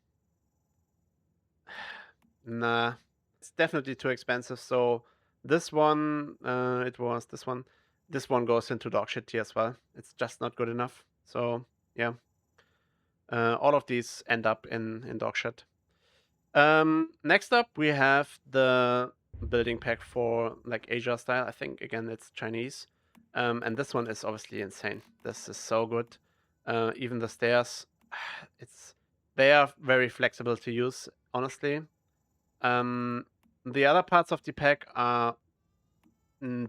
Nah, it's definitely too expensive. So this one, it was this one. This one goes into dog shit tier as well. It's just not good enough. So yeah, all of these end up in dog shit. Next up, we have the building pack for like Asia style. I think again it's Chinese, and this one is obviously insane. This is so good. Even the stairs, they are very flexible to use. Honestly, the other parts of the pack are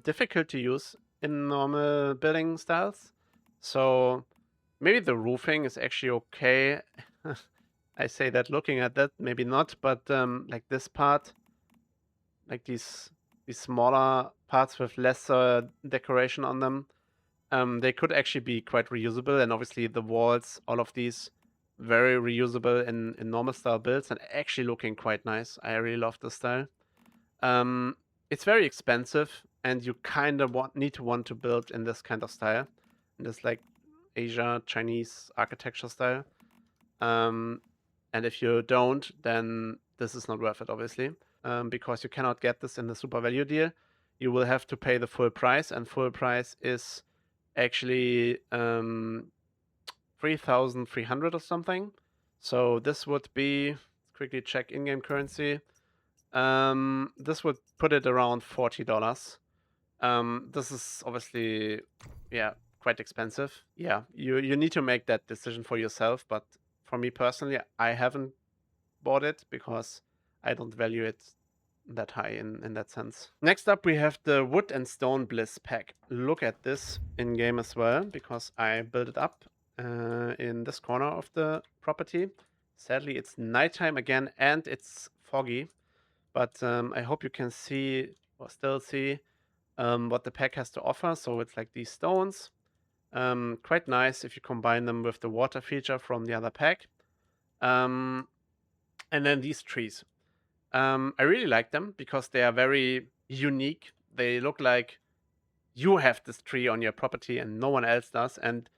difficult to use in normal building styles. So Maybe the roofing is actually okay. I say that looking at that, maybe not, but like this part, like these smaller parts with less decoration on them, they could actually be quite reusable. And obviously the walls, all of these, very reusable in normal style builds and actually looking quite nice. I really love this style. Um, it's very expensive, and you kind of need to want to build in this kind of style, in this like Asia Chinese architecture style. Um, and if you don't, then this is not worth it, obviously, because you cannot get this in the super value deal. You will have to pay the full price, and full price is actually 3,300 or something. So this would be, let's quickly check in-game currency. This would put it around $40. This is obviously, yeah, quite expensive. Yeah, you need to make that decision for yourself. But for me personally, I haven't bought it because I don't value it that high in that sense. Next up, we have the Wood and Stone Bliss pack. Look at this in game as well because I built it up in this corner of the property. Sadly, it's nighttime again and it's foggy. But I hope you can see or still see what the pack has to offer. So it's like these stones. Quite nice if you combine them with the water feature from the other pack. And then these trees. I really like them because they are very unique. They look like you have this tree on your property and no one else does. And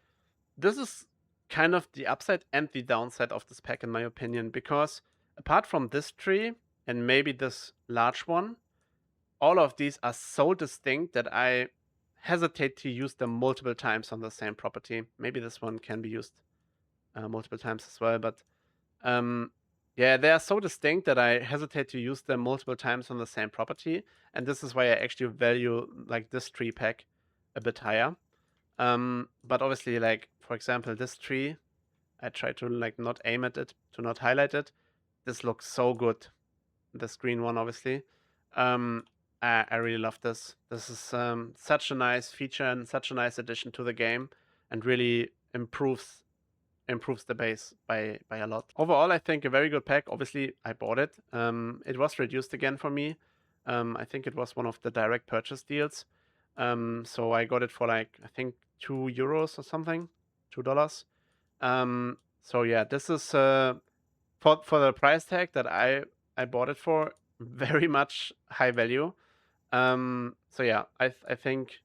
this is kind of the upside and the downside of this pack, in my opinion, because apart from this tree and maybe this large one, all of these are so distinct that I hesitate to use them multiple times on the same property. Maybe this one can be used multiple times as well, but yeah, they are so distinct that I hesitate to use them multiple times on the same property, and this is why I actually value like this tree pack a bit higher. But obviously, like for example, this tree, I try to like not aim at it, to not highlight it. This looks so good. This green one, obviously. Um, I really love this. This is such a nice feature and such a nice addition to the game, and really improves the base by a lot. Overall, I think a very good pack. Obviously, I bought it. It was reduced again for me. I think it was one of the direct purchase deals. So I got it for like I think €2 or something, $2. So yeah, this is for the price tag that I bought it for, very much high value. So yeah, I think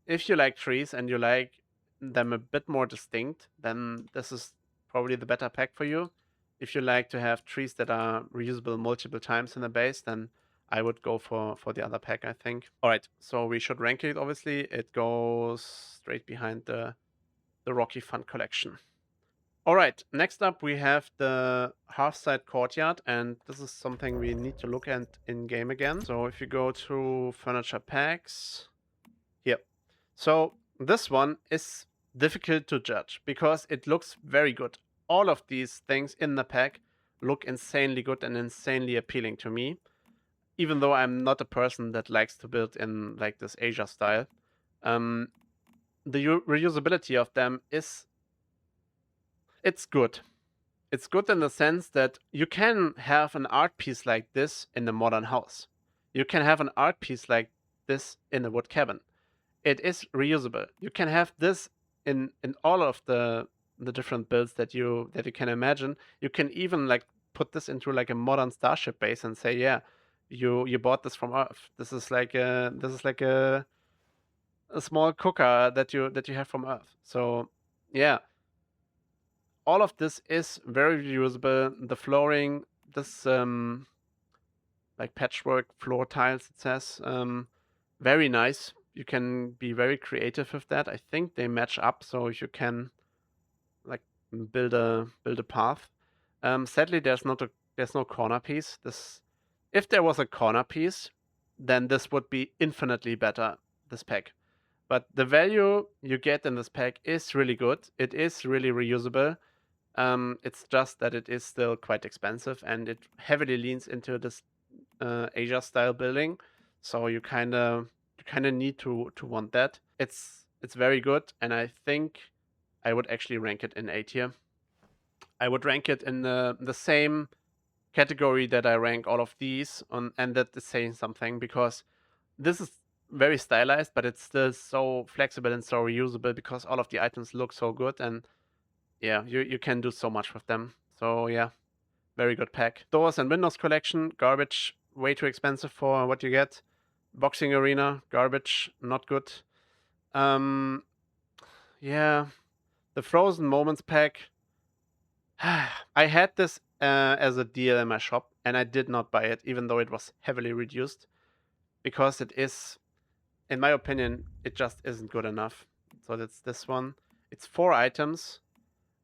if you like trees and you like them a bit more distinct, then this is probably the better pack for you. If you like to have trees that are reusable multiple times in the base, then I would go for the other pack, I think. All right, so we should rank it, obviously. It goes straight behind the Rocky Fund collection. All right, next up we have the Half-Side Courtyard, and this is something we need to look at in-game again. So if you go to Furniture Packs, here. So this one is difficult to judge because it looks very good. All of these things in the pack look insanely good and insanely appealing to me, even though I'm not a person that likes to build in like this Asia style. The reusability of them it's good. It's good in the sense that you can have an art piece like this in a modern house. You can have an art piece like this in a wood cabin. It is reusable. You can have this in all of the different builds that you can imagine. You can even like put this into like a modern starship base and say, yeah, you bought this from Earth. This is like a small cooker that you have from Earth. So yeah, all of this is very reusable. The flooring, this like patchwork floor tiles, it says, very nice. You can be very creative with that. I think they match up, so you can like build a path. Sadly, there's no corner piece. If there was a corner piece, then this would be infinitely better. This pack. But the value you get in this pack is really good. It is really reusable. It's just that it is still quite expensive, and it heavily leans into this Asia style building. So you kind of need to want that. It's very good, and I think I would actually rank it in A tier. I would rank it in the same category that I rank all of these on, and that is saying something because this is very stylized, but it's still so flexible and so reusable because all of the items look so good, and yeah, you can do so much with them. So yeah, very good pack. Doors and Windows collection, garbage, way too expensive for what you get. Boxing arena, garbage, not good. Yeah, the Frozen Moments pack. I had this as a deal in my shop, and I did not buy it, even though it was heavily reduced, because it is, in my opinion, it just isn't good enough. So that's this one. It's 4 items,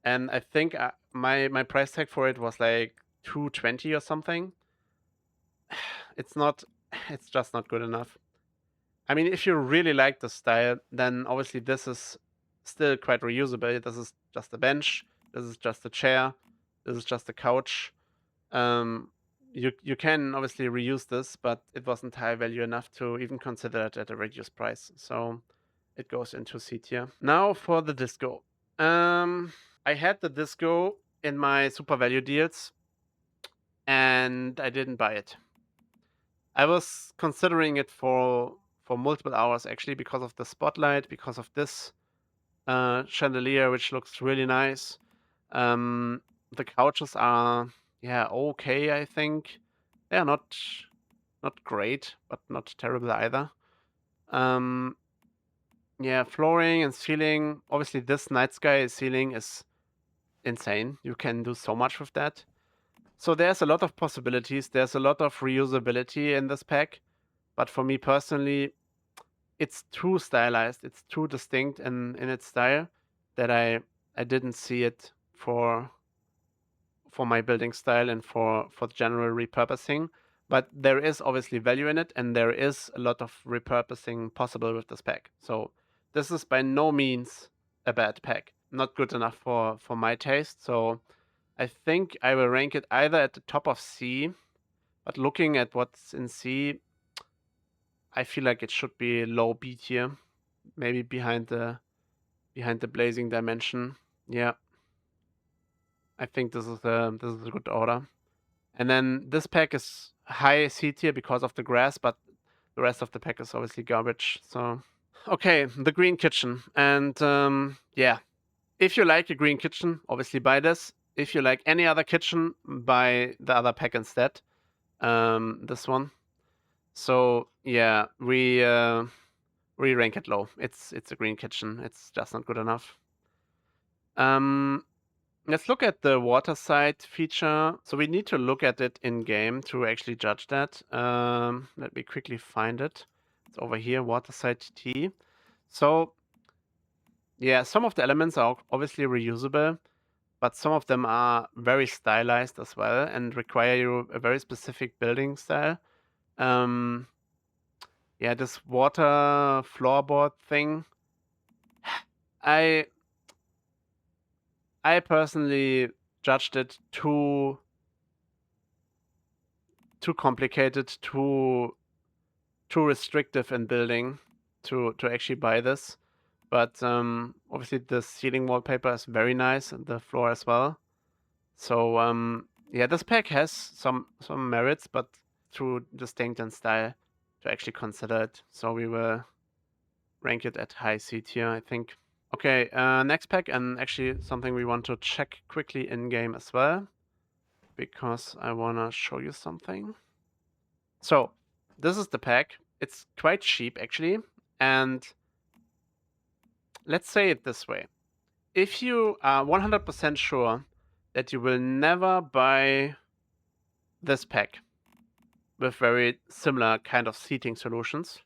and I think my price tag for it was like 220 or something. It's not. It's just not good enough. I mean, if you really like the style, then obviously this is still quite reusable. This is just a bench. This is just a chair. This is just a couch. Um, you can obviously reuse this, but it wasn't high value enough to even consider it at a reduced price. So it goes into C tier. Now for the disco. I had the disco in my super value deals, and I didn't buy it. I was considering it for multiple hours actually because of the spotlight, because of this chandelier, which looks really nice. The couches are, yeah, okay, I think. They are not great, but not terrible either. Yeah, flooring and ceiling. Obviously, this night sky ceiling is insane. You can do so much with that. So there's a lot of possibilities. There's a lot of reusability in this pack. But for me personally, it's too stylized. It's too distinct in its style that I didn't see it for my building style and for general repurposing. But there is obviously value in it, and there is a lot of repurposing possible with this pack. So this is by no means a bad pack. Not good enough for my taste. So I think I will rank it either at the top of C, but looking at what's in C, I feel like it should be low B tier, maybe behind the Blazing Dimension. Yeah, I think this is a good order. And then this pack is high C tier because of the grass, but the rest of the pack is obviously garbage. So okay, the green kitchen, and yeah, if you like a green kitchen, obviously buy this. If you like any other kitchen, buy the other pack instead. This one. So yeah, we rank it low. It's a green kitchen. It's just not good enough. Let's look at the water side feature. So we need to look at it in game to actually judge that. Let me quickly find it. It's over here, water side T. So yeah, some of the elements are obviously reusable, but some of them are very stylized as well and require you a very specific building style. Yeah, this water floorboard thing. I personally judged it too complicated, too restrictive in building to actually buy this. But obviously the ceiling wallpaper is very nice and the floor as well. So yeah, this pack has some merits, but too distinct in style to actually consider it. So we will rank it at high C tier, I think. Okay, next pack, and actually something we want to check quickly in game as well, because I want to show you something. So this is the pack. It's quite cheap actually, and let's say it this way. If you are 100% sure that you will never buy this pack with very similar kind of seating solutions,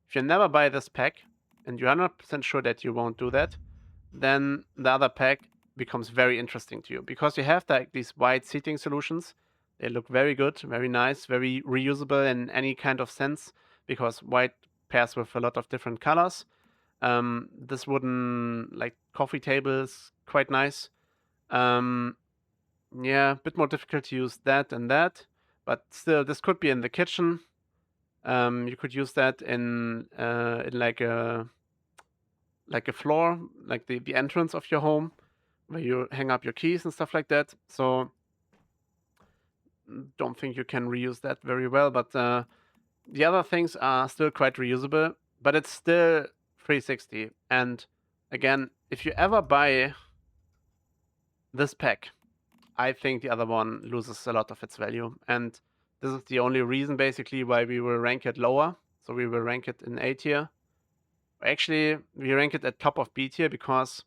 if you never buy this pack and you're 100% sure that you won't do that, then the other pack becomes very interesting to you because you have these wide seating solutions. They look very good, very nice, very reusable in any kind of sense because white pairs with a lot of different colors. This wooden like coffee table is quite nice. Yeah, a bit more difficult to use that and that, but still, this could be in the kitchen. You could use that in like a like a floor, like the entrance of your home, where you hang up your keys and stuff like that. So don't think you can reuse that very well, but the other things are still quite reusable, but it's still 360. And again, if you ever buy this pack, I think the other one loses a lot of its value. And this is the only reason basically why we will rank it lower. So we will rank it in A tier. Actually, we rank it at top of B tier because,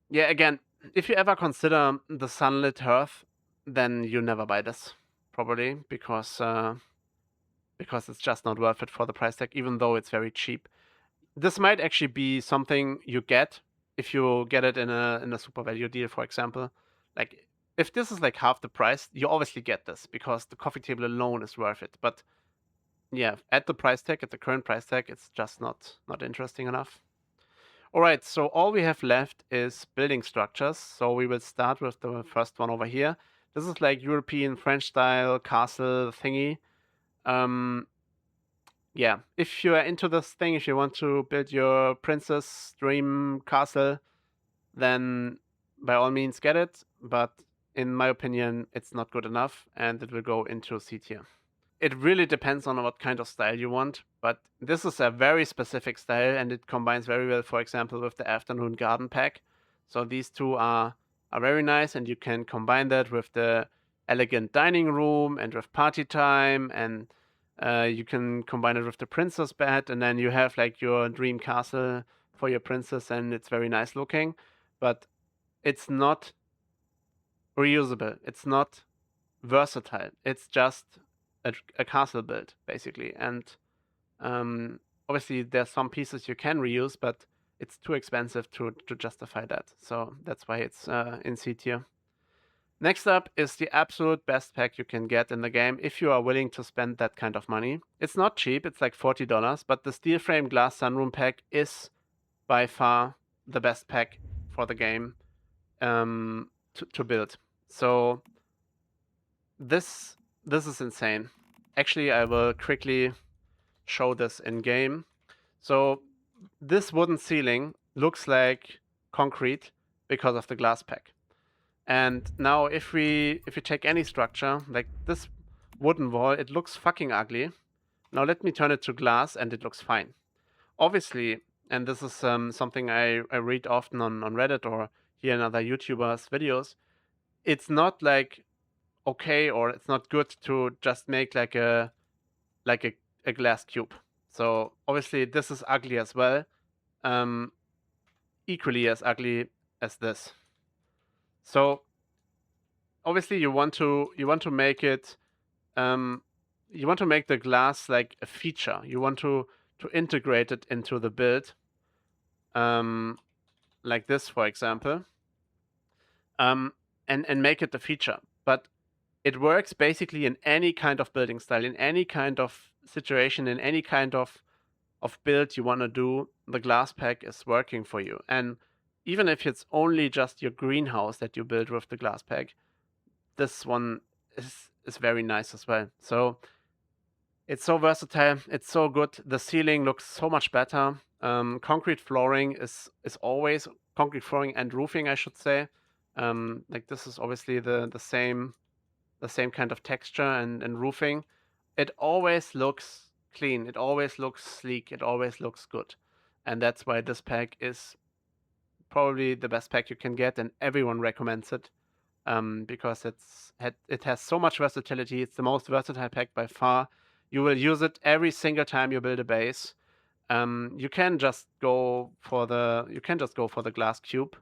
yeah, again, if you ever consider the sunlit hearth, then you never buy this, probably, because it's just not worth it for the price tag, even though it's very cheap. This might actually be something you get if you get it in a super value deal, for example. Like if this is like half the price, you obviously get this because the coffee table alone is worth it. But yeah, at the price tag, at the current price tag, it's just not interesting enough. All right, so all we have left is building structures. So we will start with the first one over here. This is like European French style castle thingy. Yeah, if you are into this thing, if you want to build your princess dream castle, then by all means get it. But in my opinion, it's not good enough and it will go into C tier. It really depends on what kind of style you want, but this is a very specific style and it combines very well, for example, with the afternoon garden pack. So these two are very nice and you can combine that with the elegant dining room and with party time, and you can combine it with the princess bed, and then you have like your dream castle for your princess and it's very nice looking, but it's not reusable. It's not versatile. It's just a castle build, basically. And obviously, there's some pieces you can reuse, but it's too expensive to justify that. So that's why it's in C tier. Next up is the absolute best pack you can get in the game if you are willing to spend that kind of money. It's not cheap, it's like $40, but the steel frame glass sunroom pack is by far the best pack for the game to build. So this is insane. Actually, I will quickly show this in game. So this wooden ceiling looks like concrete because of the glass pack. And now if we take any structure like this wooden wall, it looks fucking ugly. Now let me turn it to glass and it looks fine. Obviously, and this is something I read often on Reddit or hear in other YouTubers' videos, it's not like okay or it's not good to just make like a glass cube. So obviously this is ugly as well, um, equally as ugly as this. So obviously you want to make it, you want to make the glass like a feature. You want to integrate it into the build, like this, for example, and make it a feature. But it works basically in any kind of building style, in any kind of situation, in any kind of build you want to do. The glass pack is working for you. And even if it's only just your greenhouse that you build with the glass pack, this one is very nice as well. So it's so versatile, it's so good. The ceiling looks so much better. Concrete flooring is always concrete flooring and roofing, I should say. Like this is obviously the same kind of texture and roofing. It always looks clean. It always looks sleek. It always looks good. And that's why this pack is probably the best pack you can get, and everyone recommends it because it has so much versatility. It's the most versatile pack by far. You will use it every single time you build a base. You can just go for the glass cube.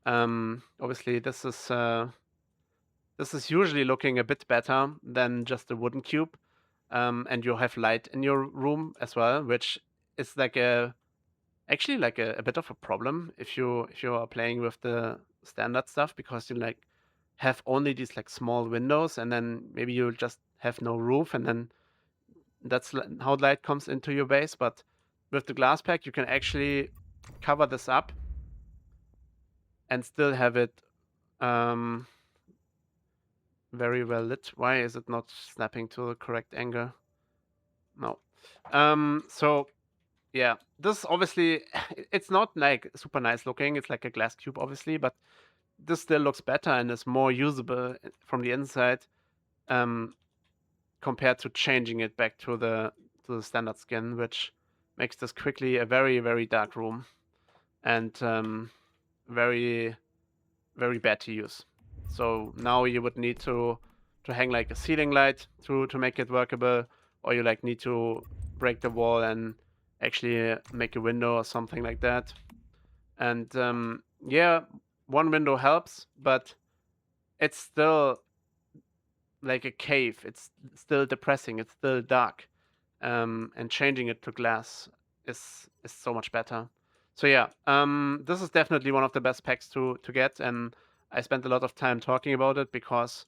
Obviously, this is usually looking a bit better than just a wooden cube. And you have light in your room as well, which is like actually like a bit of a problem if you are playing with the standard stuff, because you like have only these like small windows and then maybe you just have no roof, and then that's how light comes into your base. But with the glass pack you can actually cover this up and still have it very well lit. Why is it not snapping to the correct angle? No. So Yeah, this obviously it's not like super nice looking. It's like a glass cube, obviously, but this still looks better and is more usable from the inside, um, compared to changing it back to the standard skin, which makes this quickly a very very dark room and very very bad to use. So now you would need to hang like a ceiling light to make it workable, or you like need to break the wall and actually make a window or something like that. And yeah, one window helps, but it's still like a cave. It's still depressing. It's still dark. And changing it to glass is so much better. So yeah, this is definitely one of the best packs to get, and I spent a lot of time talking about it because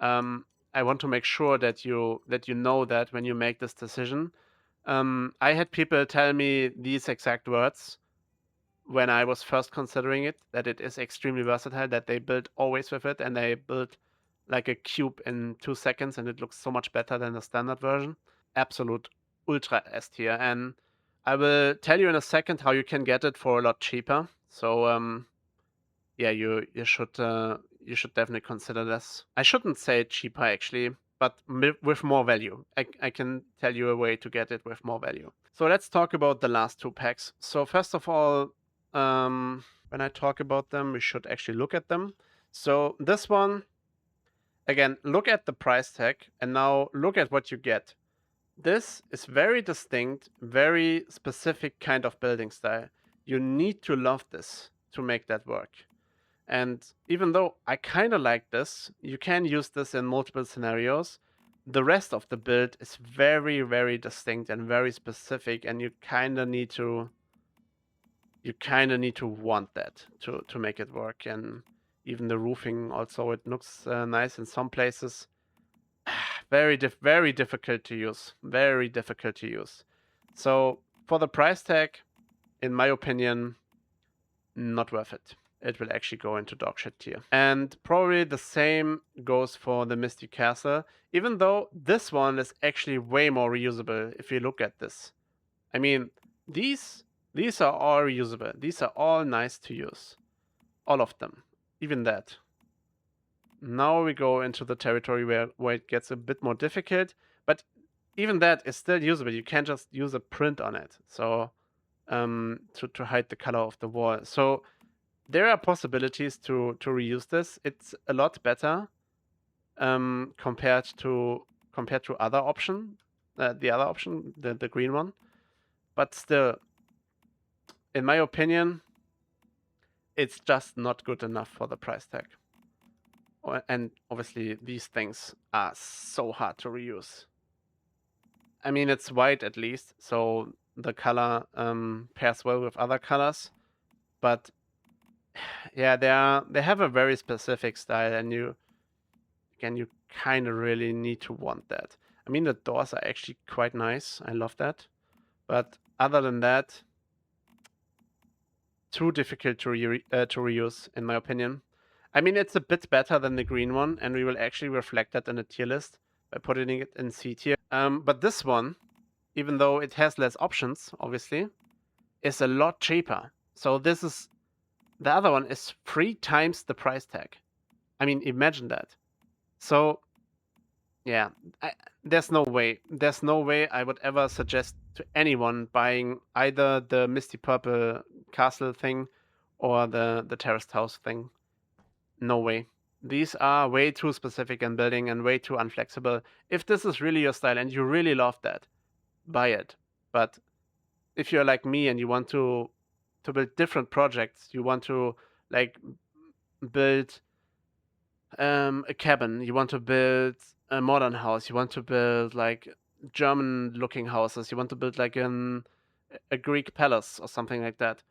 um, I want to make sure that you know that when you make this decision. I had people tell me these exact words when I was first considering it, that it is extremely versatile, that they build always with it, and they build like a cube in 2 seconds, and it looks so much better than the standard version. Absolute ultra S tier, and I will tell you in a second how you can get it for a lot cheaper. So yeah, you should definitely consider this. I shouldn't say cheaper actually, but with more value. I can tell you a way to get it with more value. So let's talk about the last two packs. So first of all, when I talk about them, we should actually look at them. So this one, again, look at the price tag and now look at what you get. This is very distinct, very specific kind of building style. You need to love this to make that work. And even though I kind of like this, you can use this in multiple scenarios. The rest of the build is very, very distinct and very specific, and you kind of need to want that to make it work. And even the roofing, also, it looks nice in some places. Very difficult to use. Very difficult to use. So for the price tag, in my opinion, not worth it. It will actually go into dog shit tier. And probably the same goes for the Misty Castle, even though this one is actually way more reusable if you look at this. I mean, these these are all reusable. These are all nice to use. All of them. Even that. Now we go into the territory where it gets a bit more difficult, but even that is still usable. You can't just use a print on it. So to hide the color of the wall. So there are possibilities to reuse this. It's a lot better compared to other option, the other option, the green one. But still, in my opinion, it's just not good enough for the price tag. And obviously, these things are so hard to reuse. I mean, it's white at least, so the color pairs well with other colors. But yeah, they have a very specific style, and you kind of really need to want that. I mean, the doors are actually quite nice. I love that. But other than that, too difficult to reuse, in my opinion. I mean, it's a bit better than the green one, and we will actually reflect that in a tier list by putting it in C tier. But this one, even though it has less options, obviously, is a lot cheaper. So the other one is 3 times the price tag. I mean, imagine that. So yeah, there's no way. There's no way I would ever suggest to anyone buying either the Misty Purple Castle thing or the Terraced House thing. No way. These are way too specific in building and way too unflexible. If this is really your style and you really love that, buy it. But if you're like me and you want to build different projects, you want to like build a cabin, you want to build a modern house, you want to build like German looking houses, you want to build like a Greek palace or something like that.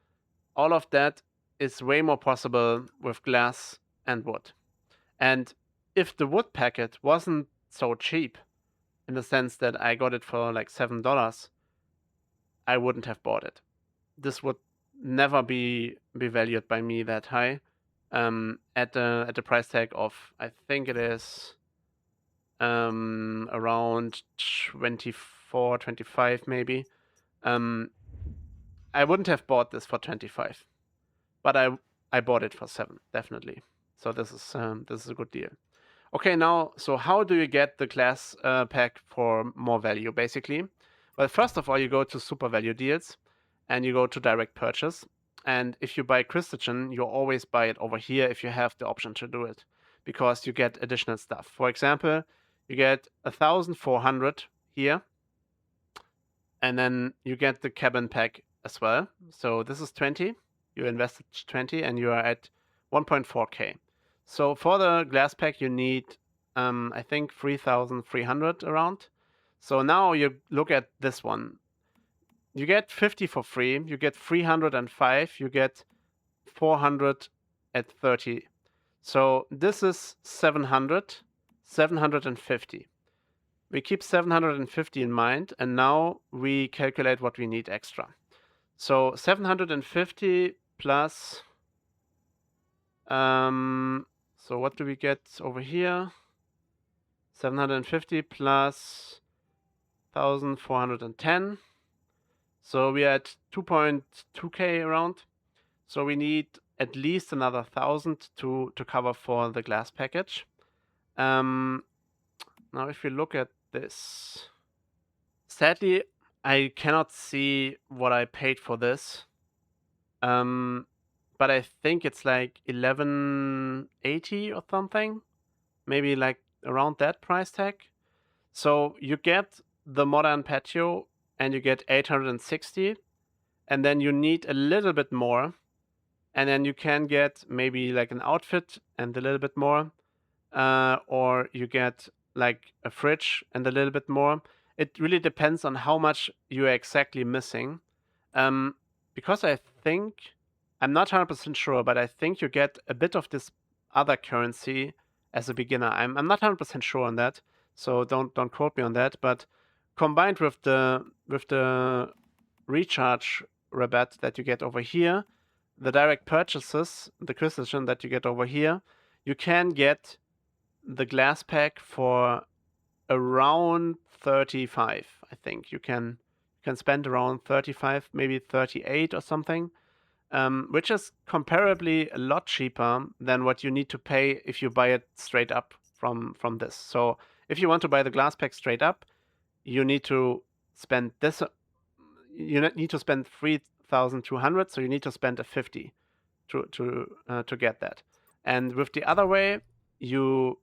All of that is way more possible with glass and wood. And if the wood packet wasn't so cheap, in the sense that I got it for like $7, I wouldn't have bought it. This would never be valued by me that high. At the price tag of, I think it is around 24, 25 maybe. I wouldn't have bought this for 25, but I bought it for 7, definitely. So this is a good deal. Okay, now, so how do you get the glass pack for more value, basically? Well, first of all, you go to super value deals, and you go to direct purchase. And if you buy Crystgin, you always buy it over here if you have the option to do it, because you get additional stuff. For example, you get 1,400 here, and then you get the cabin pack as well. So this is 20. You invested 20, and you are at 1.4k. So for the glass pack, you need, I think, 3,300 around. So now you look at this one. You get 50 for free. You get 305. You get 400 at 30. So this is 700, 750. We keep 750 in mind, and now we calculate what we need extra. So 750 plus, so what do we get over here? 750 plus 1,410. So we are at 2.2k around. So we need at least another 1,000 to cover for the glass package. Now if we look at this, sadly, I cannot see what I paid for this. But I think it's like 1180 or something. Maybe like around that price tag. So you get the modern patio and you get 860, and then you need a little bit more, and then you can get maybe like an outfit and a little bit more, or you get like a fridge and a little bit more. It really depends on how much you are exactly missing. Because I think, I'm not 100% sure, but I think you get a bit of this other currency as a beginner. I'm not 100% sure on that, so don't quote me on that. But combined with the recharge rabatt that you get over here, the direct purchases, the Crystgin that you get over here, you can get the glass pack for around 35. I think you can spend around 35, maybe 38 or something, which is comparably a lot cheaper than what you need to pay if you buy it straight up from this. So if you want to buy the glass pack straight up, you need to spend this. You need to spend 3,200, so you need to spend a 50 to get that. And with the other way, you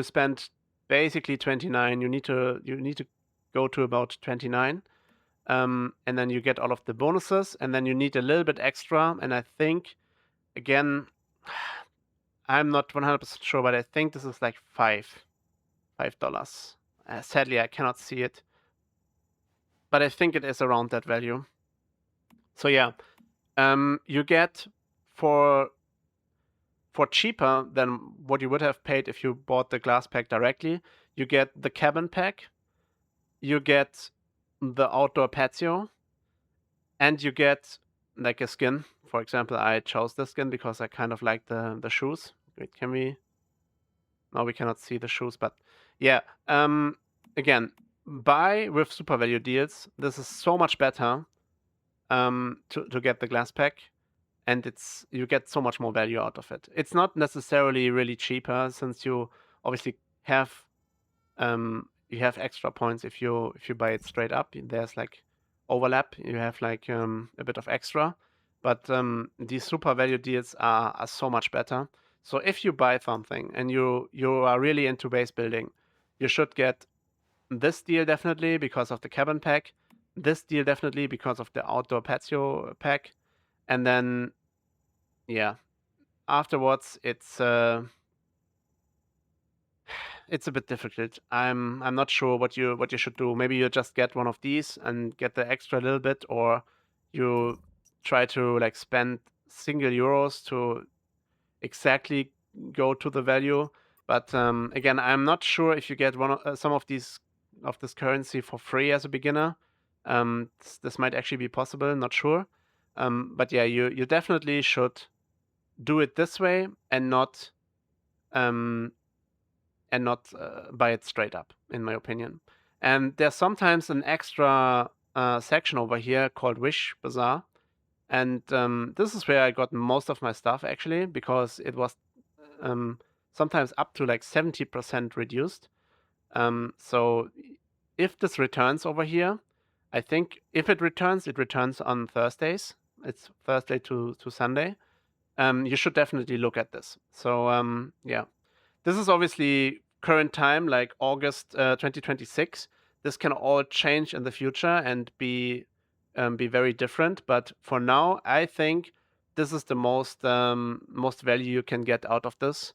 spend basically 29. You need to go to about 29, and then you get all of the bonuses, and then you need a little bit extra. And I think, again, I'm not 100% sure, but I think this is like $5. Sadly, I cannot see it, but I think it is around that value. So yeah, you get for cheaper than what you would have paid if you bought the glass pack directly. You get the cabin pack, you get the outdoor patio, and you get like a skin. For example, I chose this skin because I kind of like the shoes. Wait, can we? No, we cannot see the shoes, but yeah. Again, buy with super value deals. This is so much better to get the glass pack, and you get so much more value out of it. It's not necessarily really cheaper, since you obviously have extra points if you buy it straight up. There's like overlap. You have like a bit of extra, but these super value deals are so much better. So if you buy something and you are really into base building, you should get this deal definitely because of the cabin pack. This deal definitely because of the outdoor patio pack, and then yeah, afterwards it's a bit difficult. I'm not sure what you should do. Maybe you just get one of these and get the extra little bit, or you try to like spend single euros to exactly go to the value. But again, I'm not sure if you get some of this currency for free as a beginner. This might actually be possible. Not sure. But yeah, you definitely should do it this way and not buy it straight up, in my opinion. And there's sometimes an extra section over here called Wish Bazaar. And this is where I got most of my stuff actually, because it was sometimes up to like 70% reduced. So if this returns over here, I think if it returns on Thursdays. It's Thursday to Sunday. You should definitely look at this. So yeah, this is obviously current time, like August 2026. This can all change in the future and be very different. But for now, I think this is the most value you can get out of this,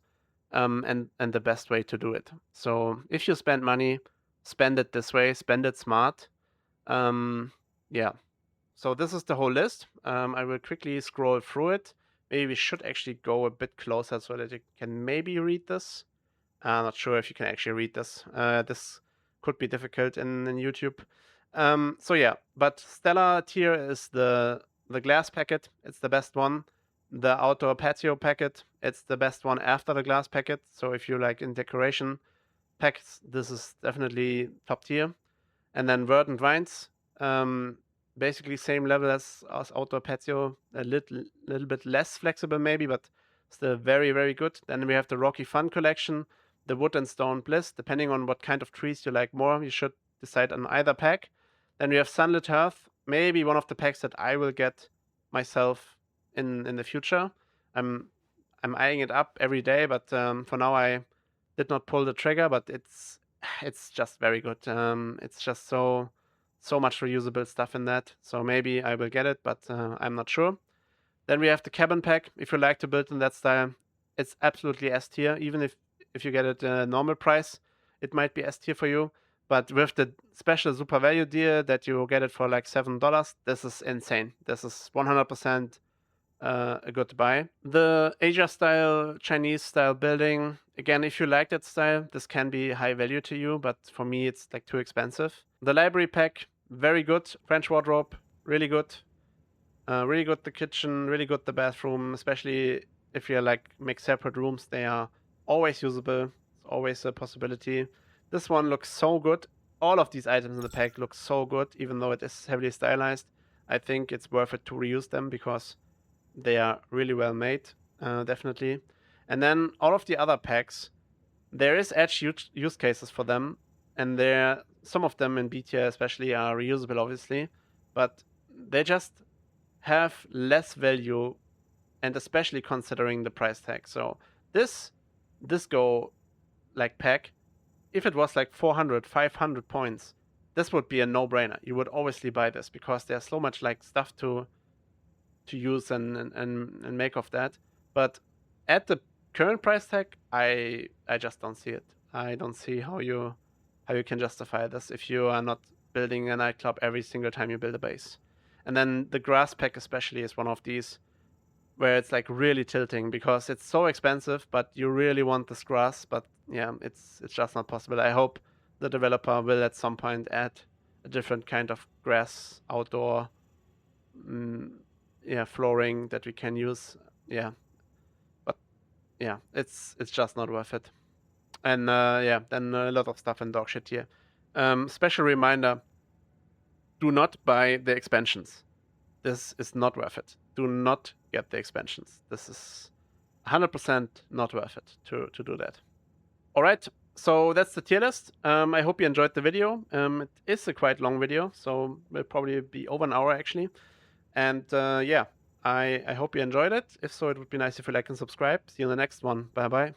and the best way to do it. So if you spend money, spend it this way, spend it smart. Yeah. So this is the whole list. I will quickly scroll through it. Maybe we should actually go a bit closer so that you can maybe read this. I'm not sure if you can actually read this. This could be difficult in YouTube. So yeah, but Stellar tier is the glass packet. It's the best one. The outdoor patio packet. It's the best one after the glass packet. So if you like in decoration packets, this is definitely top tier. And then Verdant Vines, basically same level as outdoor patio, a little bit less flexible maybe, but still very, very good. Then we have the Rocky Fun collection, the Wood and Stone Bliss. Depending on what kind of trees you like more, you should decide on either pack. Then we have Sunlit Hearth, maybe one of the packs that I will get myself in the future. I'm eyeing it up every day, but for now I did not pull the trigger. But it's just very good. It's just so much reusable stuff in that. So maybe I will get it, but I'm not sure. Then we have the cabin pack. If you like to build in that style, it's absolutely S tier. Even if you get it normal price, it might be S tier for you. But with the special super value deal that you get it for like $7, this is insane. This is 100% a good buy. The Asia style, Chinese style building, again, if you like that style, this can be high value to you, but for me, it's like too expensive. The library pack, very good. French wardrobe, really good. Really good the kitchen, really good the bathroom, especially if you like make separate rooms, they are always usable. It's always a possibility. This one looks so good. All of these items in the pack look so good, even though it is heavily stylized. I think it's worth it to reuse them because they are really well made, definitely. And then all of the other packs, there is edge use cases for them, and some of them in B tier especially are reusable, obviously, but they just have less value, and especially considering the price tag. So this Go like pack, if it was like 400, 500 points, this would be a no-brainer. You would obviously buy this because there's so much like stuff to use and make of that. But at the current price tag, I just don't see it. I don't see how you can justify this if you are not building a nightclub every single time you build a base. And then the grass pack especially is one of these where it's like really tilting because it's so expensive, but you really want this grass. But yeah, it's just not possible. I hope the developer will at some point add a different kind of grass outdoor flooring that we can use. Yeah, but yeah, it's just not worth it. And yeah, then a lot of stuff in dog shit here. Special reminder: do not buy the expansions. This is not worth it. Do not get the expansions. This is 100% not worth it to do that. All right, so that's the tier list. I hope you enjoyed the video. It is a quite long video, so will probably be over an hour actually. And yeah, I hope you enjoyed it. If so, it would be nice if you like and subscribe. See you in the next one. Bye bye.